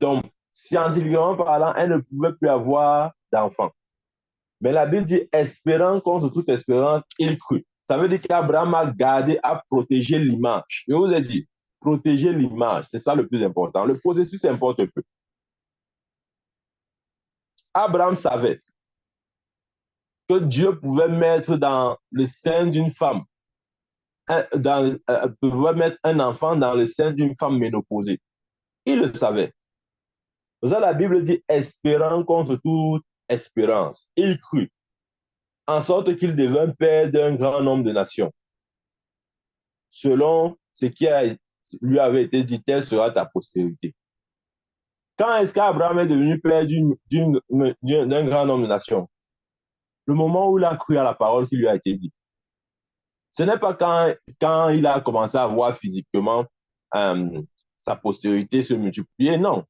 Speaker 1: Donc, scientifiquement parlant, elle ne pouvait plus avoir d'enfant. Mais la Bible dit, espérant contre toute espérance, il crut. Ça veut dire qu'Abraham a gardé, a protégé l'image. Je vous ai dit, protéger l'image, c'est ça le plus important. Le processus importe peu. Abraham savait que Dieu pouvait mettre dans le sein d'une femme, pouvait mettre un enfant dans le sein d'une femme ménopausée. Il le savait. Pour ça, la Bible dit, espérant contre toute espérance. Il crut, en sorte qu'il devint père d'un grand nombre de nations. Selon ce qui lui avait été dit, telle sera ta postérité. Quand est-ce qu'Abraham est devenu père d'un grand nombre de nations? Le moment où il a cru à la parole qui lui a été dite. Ce n'est pas quand il a commencé à voir physiquement sa postérité se multiplier, non.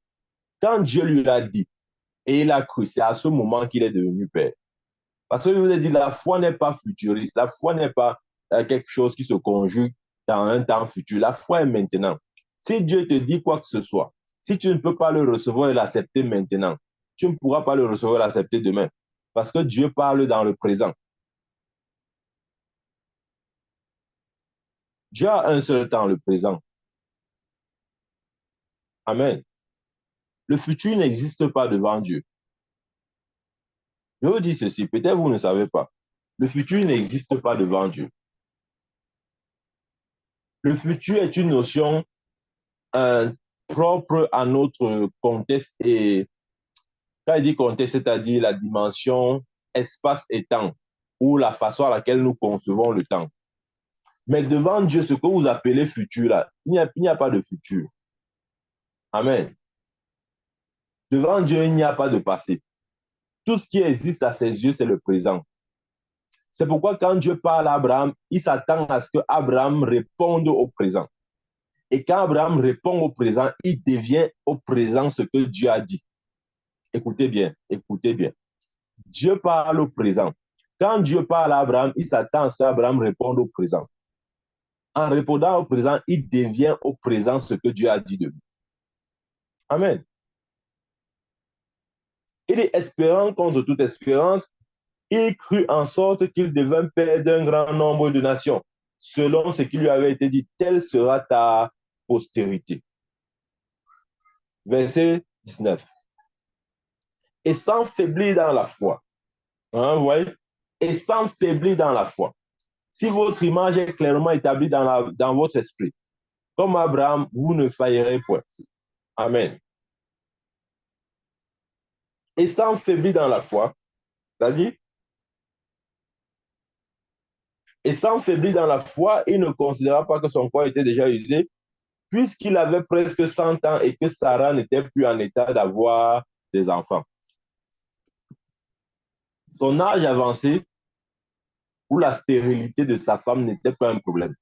Speaker 1: Quand Dieu lui l'a dit et il a cru, c'est à ce moment qu'il est devenu père. Parce que je vous ai dit, la foi n'est pas futuriste, la foi n'est pas quelque chose qui se conjugue dans un temps futur. La foi est maintenant. Si Dieu te dit quoi que ce soit, si tu ne peux pas le recevoir et l'accepter maintenant, tu ne pourras pas le recevoir et l'accepter demain. Parce que Dieu parle dans le présent. Dieu a un seul temps, le présent. Amen. Le futur n'existe pas devant Dieu. Je vous dis ceci, peut-être vous ne savez pas. Le futur n'existe pas devant Dieu. Le futur est une notion propre à notre contexte et quand il dit contexte, c'est-à-dire la dimension espace et temps ou la façon à laquelle nous concevons le temps. Mais devant Dieu, ce que vous appelez futur, là, il n'y a pas de futur. Amen. Devant Dieu, il n'y a pas de passé. Tout ce qui existe à ses yeux, c'est le présent. C'est pourquoi quand Dieu parle à Abraham, il s'attend à ce que Abraham réponde au présent. Et quand Abraham répond au présent, il devient au présent ce que Dieu a dit. Écoutez bien, écoutez bien. Dieu parle au présent. Quand Dieu parle à Abraham, il s'attend à ce qu'Abraham réponde au présent. En répondant au présent, il devient au présent ce que Dieu a dit de lui. Amen. Il est espérant contre toute espérance. Il crut en sorte qu'il devint père d'un grand nombre de nations, selon ce qui lui avait été dit, telle sera ta postérité. Verset 19. Et sans faiblir dans la foi. Vous voyez? Et sans faiblir dans la foi. Si votre image est clairement établie dans votre esprit, comme Abraham, vous ne faillerez point. Amen. Et sans faiblir dans la foi, c'est-à-dire, et sans faiblir dans la foi, il ne considéra pas que son corps était déjà usé, puisqu'il avait presque 100 ans et que Sarah n'était plus en état d'avoir des enfants. Son âge avancé ou la stérilité de sa femme n'était pas un problème.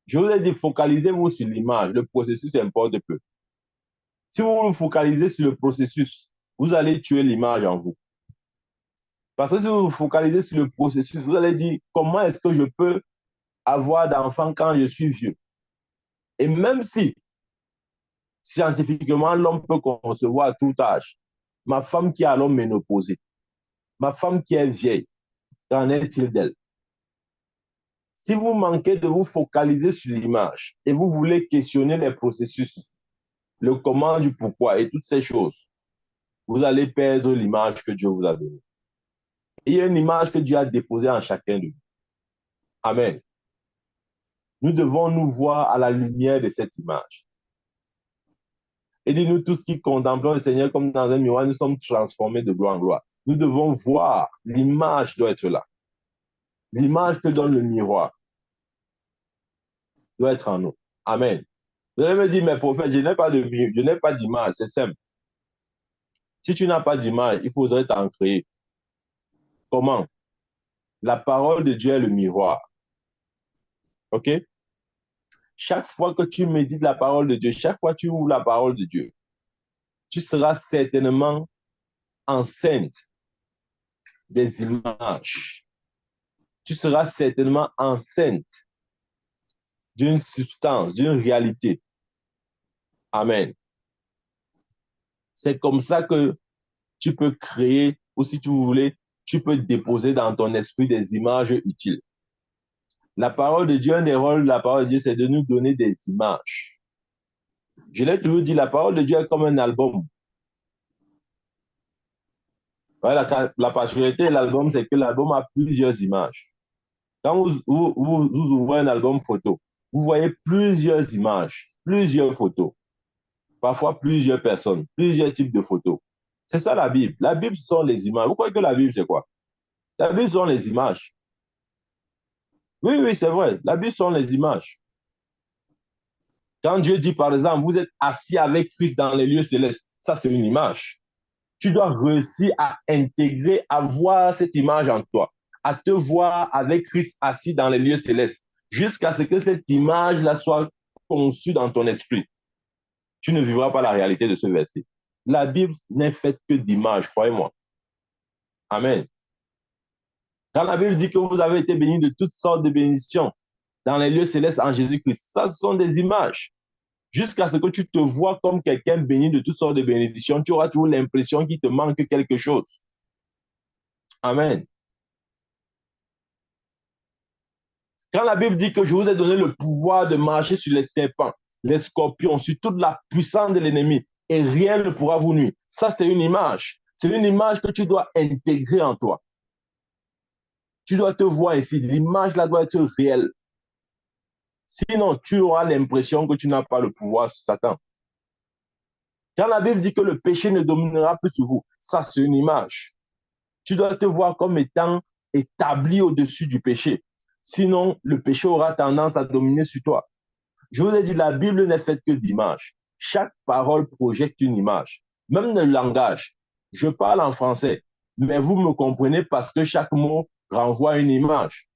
Speaker 1: Je vous ai dit, focalisez-vous sur l'image, le processus importe peu. Si vous vous focalisez sur le processus, vous allez tuer l'image en vous. Parce que si vous vous focalisez sur le processus, vous allez dire, comment est-ce que je peux avoir d'enfants quand je suis vieux? Et même si, scientifiquement, l'homme peut concevoir à tout âge, ma femme qui est alors ménopausée, ma femme qui est vieille, qu'en est-il d'elle? Si vous manquez de vous focaliser sur l'image et vous voulez questionner les processus, le comment du pourquoi et toutes ces choses, vous allez perdre l'image que Dieu vous a donnée. Et il y a une image que Dieu a déposée en chacun de nous. Amen. Nous devons nous voir à la lumière de cette image. Et dis-nous tous qui contemplons le Seigneur comme dans un miroir, nous sommes transformés de gloire en gloire. Nous devons voir, l'image doit être là. L'image que donne le miroir doit être en nous. Amen. Vous allez me dire, mais prophète, je n'ai pas d'image, c'est simple. Si tu n'as pas d'image, il faudrait t'en créer. Comment? La parole de Dieu est le miroir. OK? Chaque fois que tu médites la parole de Dieu, chaque fois que tu ouvres la parole de Dieu, tu seras certainement enceinte des images. Tu seras certainement enceinte d'une substance, d'une réalité. Amen. C'est comme ça que tu peux créer, ou si tu voulais, tu peux déposer dans ton esprit des images utiles. La parole de Dieu, un des rôles de la parole de Dieu, c'est de nous donner des images. Je l'ai toujours dit, la parole de Dieu est comme un album. Ouais, la particularité de l'album, c'est que l'album a plusieurs images. Quand vous ouvrez un album photo, vous voyez plusieurs images, plusieurs photos, parfois plusieurs personnes, plusieurs types de photos. C'est ça la Bible. La Bible, ce sont les images. Vous croyez que la Bible, c'est quoi? La Bible, ce sont les images. Oui, oui, c'est vrai. La Bible, ce sont les images. Quand Dieu dit, par exemple, vous êtes assis avec Christ dans les lieux célestes, ça, c'est une image. Tu dois réussir à intégrer, à voir cette image en toi, à te voir avec Christ assis dans les lieux célestes, jusqu'à ce que cette image-là soit conçue dans ton esprit. Tu ne vivras pas la réalité de ce verset. La Bible n'est faite que d'images, croyez-moi. Amen. Quand la Bible dit que vous avez été bénis de toutes sortes de bénédictions dans les lieux célestes en Jésus-Christ, ça, ce sont des images. Jusqu'à ce que tu te vois comme quelqu'un béni de toutes sortes de bénédictions, tu auras toujours l'impression qu'il te manque quelque chose. Amen. Quand la Bible dit que je vous ai donné le pouvoir de marcher sur les serpents, les scorpions, sur toute la puissance de l'ennemi, et rien ne pourra vous nuire. Ça, c'est une image. C'est une image que tu dois intégrer en toi. Tu dois te voir ici. L'image là doit être réelle. Sinon, tu auras l'impression que tu n'as pas le pouvoir sur Satan. Quand la Bible dit que le péché ne dominera plus sur vous, ça, c'est une image. Tu dois te voir comme étant établi au-dessus du péché. Sinon, le péché aura tendance à dominer sur toi. Je vous ai dit, la Bible n'est faite que d'images. Chaque parole projette une image. Même le langage. Je parle en français, mais vous me comprenez parce que chaque mot renvoie à une image.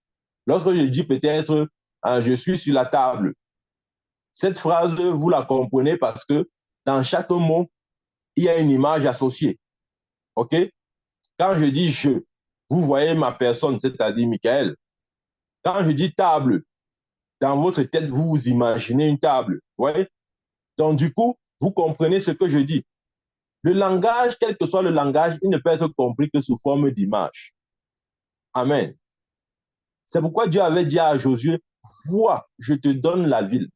Speaker 1: Lorsque je dis peut-être je suis sur la table, cette phrase, vous la comprenez parce que dans chaque mot, il y a une image associée. OK? Quand je dis je, vous voyez ma personne, c'est-à-dire Michael. Quand je dis table, dans votre tête, vous vous imaginez une table. Vous voyez? Donc, du coup, vous comprenez ce que je dis. Le langage, quel que soit le langage, il ne peut être compris que sous forme d'image. Amen. C'est pourquoi Dieu avait dit à Josué, vois, je te donne la ville.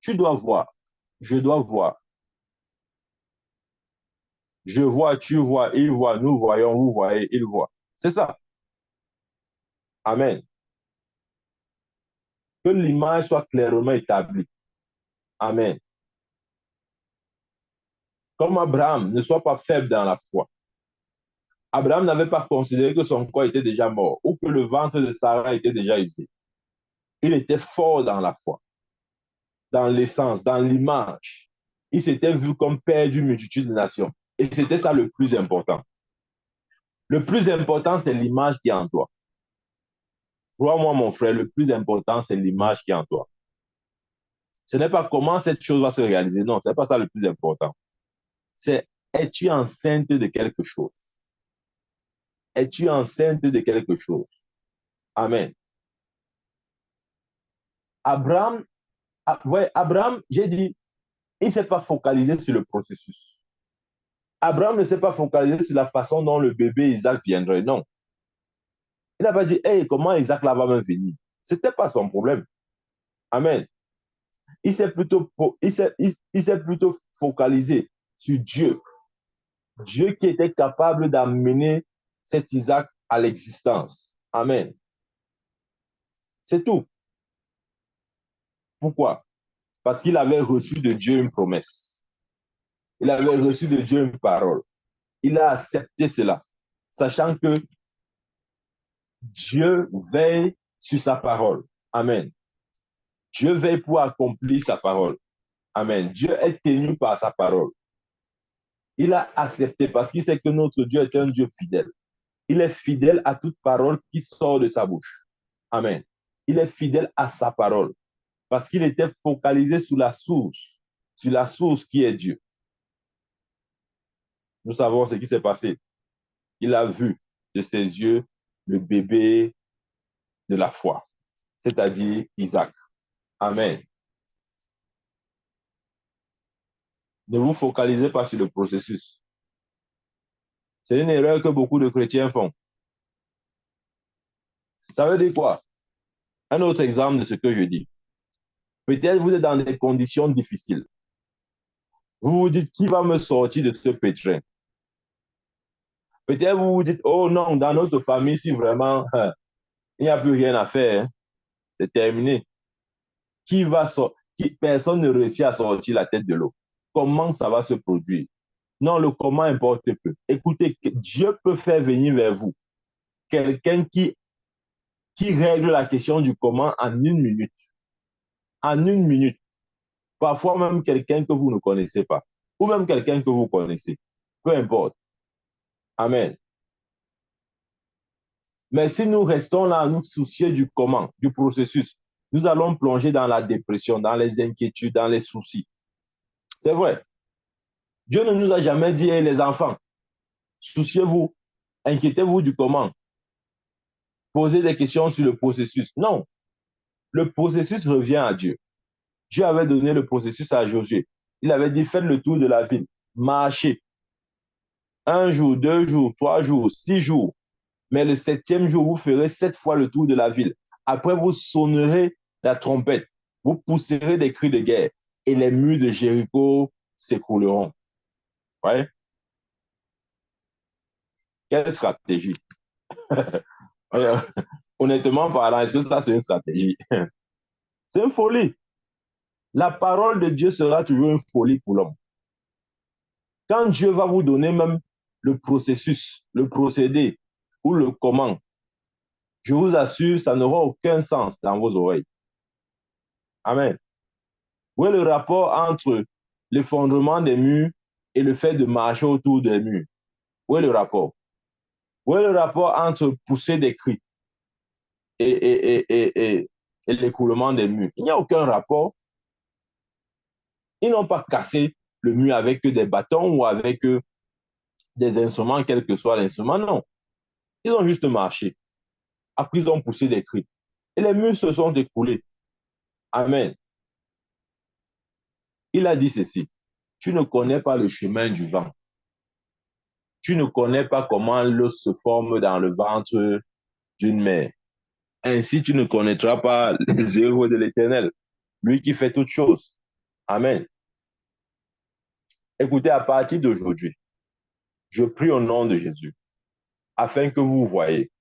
Speaker 1: Tu dois voir. Je dois voir. Je vois, tu vois, il voit, nous voyons, vous voyez, il voit. C'est ça. Amen. Que l'image soit clairement établie. Amen. Comme Abraham, ne sois pas faible dans la foi. Abraham n'avait pas considéré que son corps était déjà mort ou que le ventre de Sarah était déjà usé. Il était fort dans la foi, dans l'essence, dans l'image. Il s'était vu comme père d'une multitude de nations. Et c'était ça le plus important. Le plus important, c'est l'image qui est en toi. Vois-moi, mon frère, le plus important, c'est l'image qui est en toi. Ce n'est pas comment cette chose va se réaliser. Non, ce n'est pas ça le plus important. C'est es-tu enceinte de quelque chose? Es-tu enceinte de quelque chose? Amen. Abraham, ouais, Abraham, j'ai dit, il ne s'est pas focalisé sur le processus. Abraham ne s'est pas focalisé sur la façon dont le bébé Isaac viendrait. Non. Il n'a pas dit, hey, comment Isaac là va me venir? Ce n'était pas son problème. Amen. Il s'est plutôt focalisé sur Dieu. Dieu qui était capable d'amener cet Isaac à l'existence. Amen. C'est tout. Pourquoi? Parce qu'il avait reçu de Dieu une promesse. Il avait reçu de Dieu une parole. Il a accepté cela, sachant que Dieu veille sur sa parole. Amen. Dieu veille pour accomplir sa parole. Amen. Dieu est tenu par sa parole. Il a accepté parce qu'il sait que notre Dieu est un Dieu fidèle. Il est fidèle à toute parole qui sort de sa bouche. Amen. Il est fidèle à sa parole parce qu'il était focalisé sur la source qui est Dieu. Nous savons ce qui s'est passé. Il a vu de ses yeux le bébé de la foi, c'est-à-dire Isaac. Amen. Ne vous focalisez pas sur le processus. C'est une erreur que beaucoup de chrétiens font. Ça veut dire quoi? Un autre exemple de ce que je dis. Peut-être vous êtes dans des conditions difficiles. Vous vous dites, qui va me sortir de ce pétrin? Peut-être vous vous dites, oh non, dans notre famille, si vraiment il n'y a plus rien à faire, hein, c'est terminé. Personne ne réussit à sortir la tête de l'eau. Comment ça va se produire? Non, le comment importe peu. Écoutez, Dieu peut faire venir vers vous quelqu'un qui règle la question du comment en une minute. En une minute. Parfois même quelqu'un que vous ne connaissez pas. Ou même quelqu'un que vous connaissez. Peu importe. Amen. Mais si nous restons là à nous soucier du comment, du processus, nous allons plonger dans la dépression, dans les inquiétudes, dans les soucis. C'est vrai. Dieu ne nous a jamais dit, hey, les enfants, souciez-vous, inquiétez-vous du comment. Posez des questions sur le processus. Non, le processus revient à Dieu. Dieu avait donné le processus à Josué. Il avait dit, faites le tour de la ville, marchez. 1 jour, 2 jours, 3 jours, 6 jours. Mais le 7e jour, vous ferez 7 fois le tour de la ville. Après, vous sonnerez la trompette. Vous pousserez des cris de guerre. Et les murs de Jéricho s'écrouleront. Ouais. Quelle stratégie? Honnêtement parlant, est-ce que ça, c'est une stratégie? C'est une folie. La parole de Dieu sera toujours une folie pour l'homme. Quand Dieu va vous donner même le processus, le procédé ou le comment, je vous assure, ça n'aura aucun sens dans vos oreilles. Amen. Où est le rapport entre l'effondrement des murs et le fait de marcher autour des murs? Où est le rapport? Où est le rapport entre pousser des cris et l'écoulement des murs? Il n'y a aucun rapport. Ils n'ont pas cassé le mur avec des bâtons ou avec des instruments, quel que soit l'instrument, non. Ils ont juste marché. Après, ils ont poussé des cris. Et les murs se sont écroulés. Amen. Il a dit ceci. Tu ne connais pas le chemin du vent. Tu ne connais pas comment l'eau se forme dans le ventre d'une mère. Ainsi, tu ne connaîtras pas les œuvres de l'Éternel, lui qui fait toutes choses. Amen. Écoutez, à partir d'aujourd'hui, je prie au nom de Jésus, afin que vous voyez,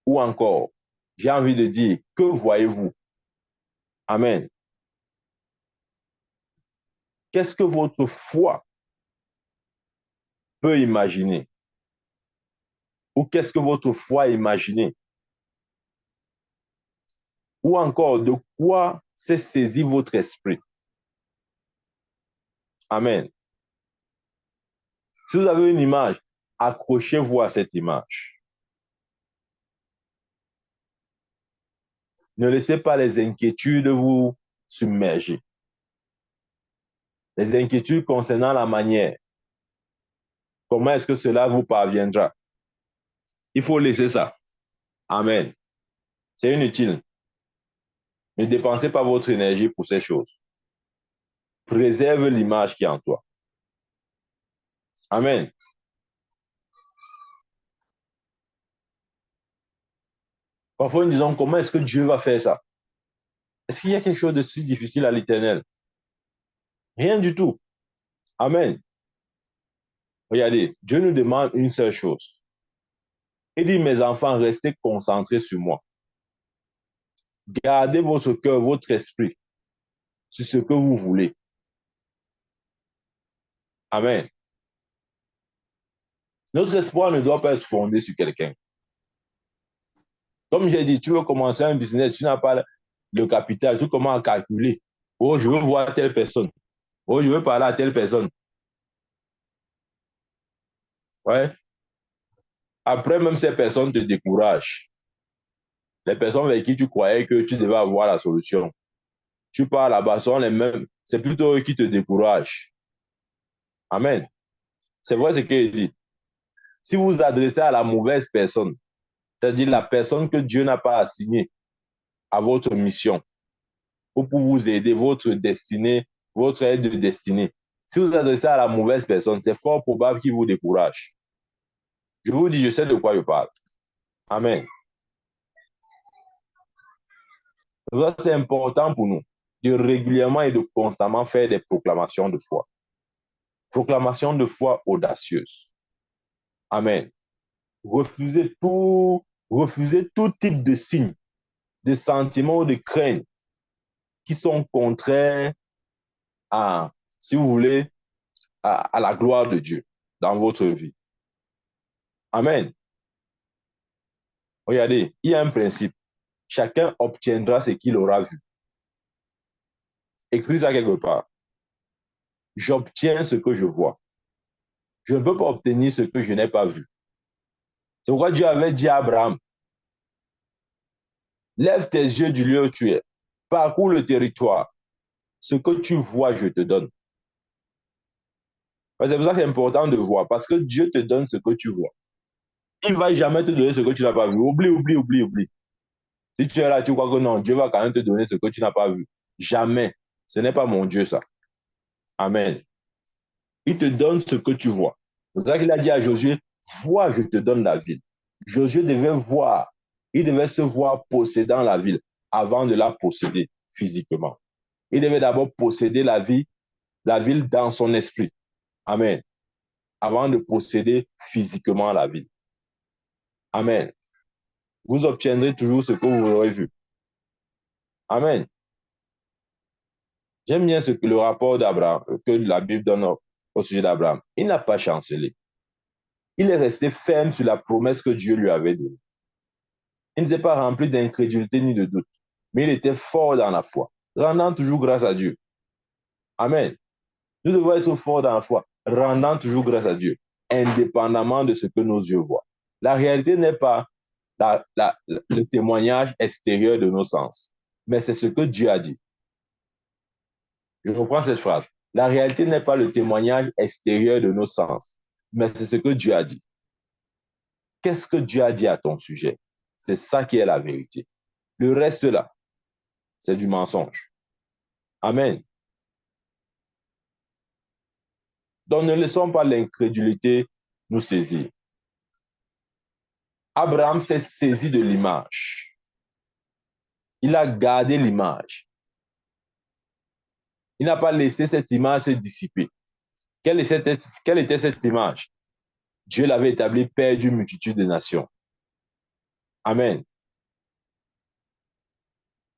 Speaker 1: ou encore, j'ai envie de dire, que voyez-vous? Amen. Qu'est-ce que votre foi peut imaginer? Ou qu'est-ce que votre foi imagine? Ou encore, de quoi s'est saisi votre esprit? Amen. Si vous avez une image, accrochez-vous à cette image. Ne laissez pas les inquiétudes vous submerger. Les inquiétudes concernant la manière. Comment est-ce que cela vous parviendra? Il faut laisser ça. Amen. C'est inutile. Ne dépensez pas votre énergie pour ces choses. Préserve l'image qui est en toi. Amen. Parfois, nous disons, comment est-ce que Dieu va faire ça? Est-ce qu'il y a quelque chose de si difficile à l'Éternel? Rien du tout. Amen. Regardez, Dieu nous demande une seule chose. Il dit, mes enfants, restez concentrés sur moi. Gardez votre cœur, votre esprit sur ce que vous voulez. Amen. Notre espoir ne doit pas être fondé sur quelqu'un. Comme j'ai dit, tu veux commencer un business, tu n'as pas le capital, tu commences à calculer. Oh, je veux voir telle personne. Oh, je veux parler à telle personne. Ouais. Après, même ces personnes te découragent. Les personnes avec qui tu croyais que tu devais avoir la solution. Tu pars là-bas, sont les mêmes. C'est plutôt eux qui te découragent. Amen. C'est vrai ce qu'il dit. Si vous vous adressez à la mauvaise personne, c'est-à-dire la personne que Dieu n'a pas assignée à votre mission, ou pour vous aider, votre destinée, votre aide de destinée. Si vous vous adressez à la mauvaise personne, c'est fort probable qu'il vous décourage. Je vous dis, je sais de quoi je parle. Amen. C'est important pour nous de régulièrement et de constamment faire des proclamations de foi. Proclamations de foi audacieuses. Amen. Refusez tout type de signes, de sentiments ou de craintes qui sont contraires à, si vous voulez, à la gloire de Dieu dans votre vie. Amen. Regardez, il y a un principe. Chacun obtiendra ce qu'il aura vu. Écris ça quelque part. J'obtiens ce que je vois. Je ne peux pas obtenir ce que je n'ai pas vu. C'est pourquoi Dieu avait dit à Abraham, lève tes yeux du lieu où tu es, parcours le territoire. Ce que tu vois, je te donne. C'est pour ça que c'est important de voir, parce que Dieu te donne ce que tu vois. Il ne va jamais te donner ce que tu n'as pas vu. Oublie, oublie, oublie, oublie. Si tu es là, tu crois que non, Dieu va quand même te donner ce que tu n'as pas vu. Jamais. Ce n'est pas mon Dieu, ça. Amen. Il te donne ce que tu vois. C'est ça qu'il a dit à Josué, vois, je te donne la ville. Josué devait voir. Il devait se voir possédant la ville avant de la posséder physiquement. Il devait d'abord posséder la ville dans son esprit. Amen. Avant de posséder physiquement la ville. Amen. Vous obtiendrez toujours ce que vous aurez vu. Amen. J'aime bien le rapport d'Abraham, que la Bible donne au sujet d'Abraham. Il n'a pas chancelé. Il est resté ferme sur la promesse que Dieu lui avait donnée. Il n'était pas rempli d'incrédulité ni de doute, mais il était fort dans la foi, rendant toujours grâce à Dieu. Amen. Nous devons être forts dans la foi, rendant toujours grâce à Dieu, indépendamment de ce que nos yeux voient. La réalité n'est pas le témoignage extérieur de nos sens, mais c'est ce que Dieu a dit. Je reprends cette phrase. La réalité n'est pas le témoignage extérieur de nos sens, mais c'est ce que Dieu a dit. Qu'est-ce que Dieu a dit à ton sujet? C'est ça qui est la vérité. Le reste là, c'est du mensonge. Amen. Donc ne laissons pas l'incrédulité nous saisir. Abraham s'est saisi de l'image. Il a gardé l'image. Il n'a pas laissé cette image se dissiper. Quelle était cette image? Dieu l'avait établi père d'une multitude de nations. Amen.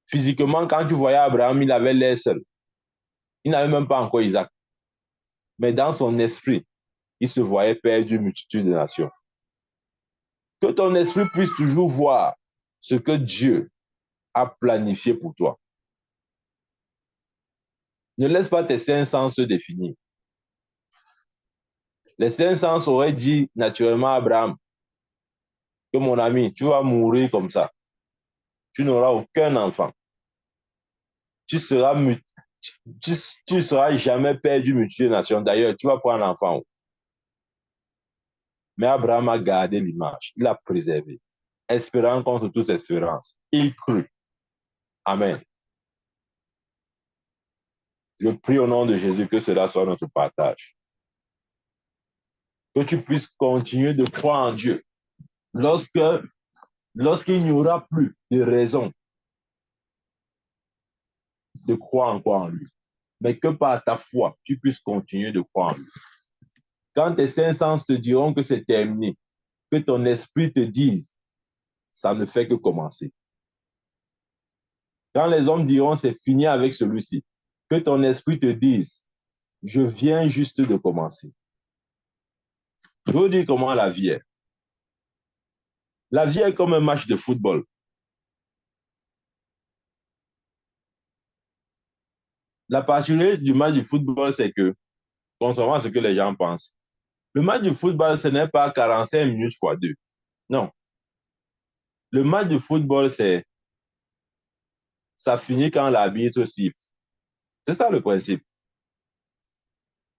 Speaker 1: Physiquement, quand tu voyais Abraham, il avait l'air seul. Il n'avait même pas encore Isaac. Mais dans son esprit, il se voyait père d'une multitude de nations. Que ton esprit puisse toujours voir ce que Dieu a planifié pour toi. Ne laisse pas tes cinq sens se définir. Les cinq sens auraient dit naturellement à Abraham que mon ami, tu vas mourir comme ça. Tu n'auras aucun enfant. Tu seras, tu seras jamais père d'une multitude de nations. D'ailleurs, tu vas prendre un enfant. Mais Abraham a gardé l'image. Il l'a préservé. Espérant contre toute espérance. Il crut. Amen. Je prie au nom de Jésus que cela soit notre partage. Que tu puisses continuer de croire en Dieu. Lorsqu'il n'y aura plus de raison de croire encore en lui, mais que par ta foi, tu puisses continuer de croire en lui. Quand tes cinq sens te diront que c'est terminé, que ton esprit te dise, ça ne fait que commencer. Quand les hommes diront c'est fini avec celui-ci, que ton esprit te dise, je viens juste de commencer. Je veux dire comment la vie est. La vie est comme un match de football. La particularité du match de football, c'est que, contrairement à ce que les gens pensent, le match de football, ce n'est pas 45 minutes fois 2. Non. Le match de football, ça finit quand l'arbitre siffle. C'est ça le principe.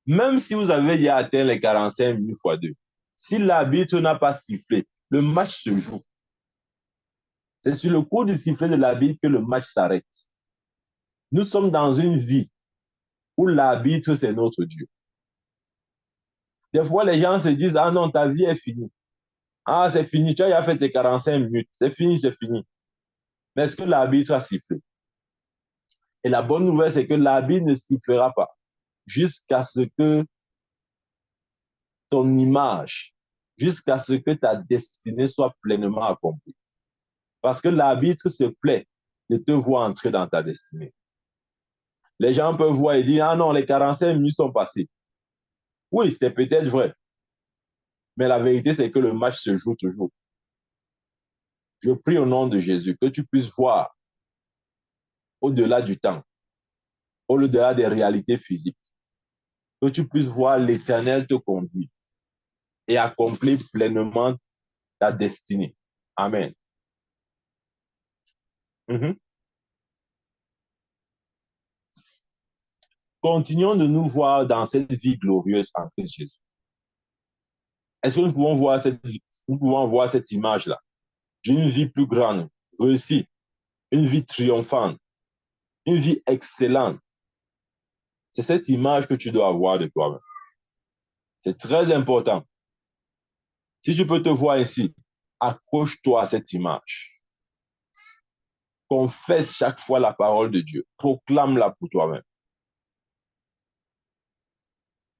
Speaker 1: Même si vous avez déjà atteint les 45 minutes fois 2, si l'arbitre n'a pas sifflé, le match se joue. C'est sur le coup du sifflet de l'arbitre que le match s'arrête. Nous sommes dans une vie où l'arbitre, c'est notre Dieu. Des fois, les gens se disent, ah non, ta vie est finie. Ah, c'est fini, tu as déjà fait tes 45 minutes. C'est fini, c'est fini. Mais est-ce que l'arbitre a sifflé? Et la bonne nouvelle, c'est que l'arbitre ne sifflera pas jusqu'à ce que ton image, jusqu'à ce que ta destinée soit pleinement accomplie. Parce que l'arbitre se plaît de te voir entrer dans ta destinée. Les gens peuvent voir et dire, ah non, les 45 minutes sont passées. Oui, c'est peut-être vrai. Mais la vérité, c'est que le match se joue toujours. Je prie au nom de Jésus que tu puisses voir au-delà du temps, au-delà des réalités physiques, que tu puisses voir l'Éternel te conduire et accomplir pleinement ta destinée. Amen. Mhm. Continuons de nous voir dans cette vie glorieuse en Christ Jésus. Est-ce que nous pouvons voir cette image-là d'une vie plus grande, réussie, une vie triomphante, une vie excellente? C'est cette image que tu dois avoir de toi-même. C'est très important. Si tu peux te voir ici, accroche-toi à cette image. Confesse chaque fois la parole de Dieu. Proclame-la pour toi-même.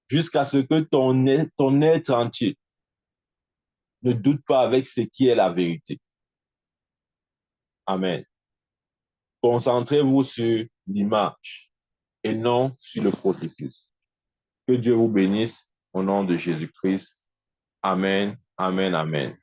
Speaker 1: Jusqu'à ce que ton être entier ne doute pas avec ce qui est la vérité. Amen. Concentrez-vous sur l'image et non sur le processus. Que Dieu vous bénisse au nom de Jésus-Christ. Amen, amen, amen.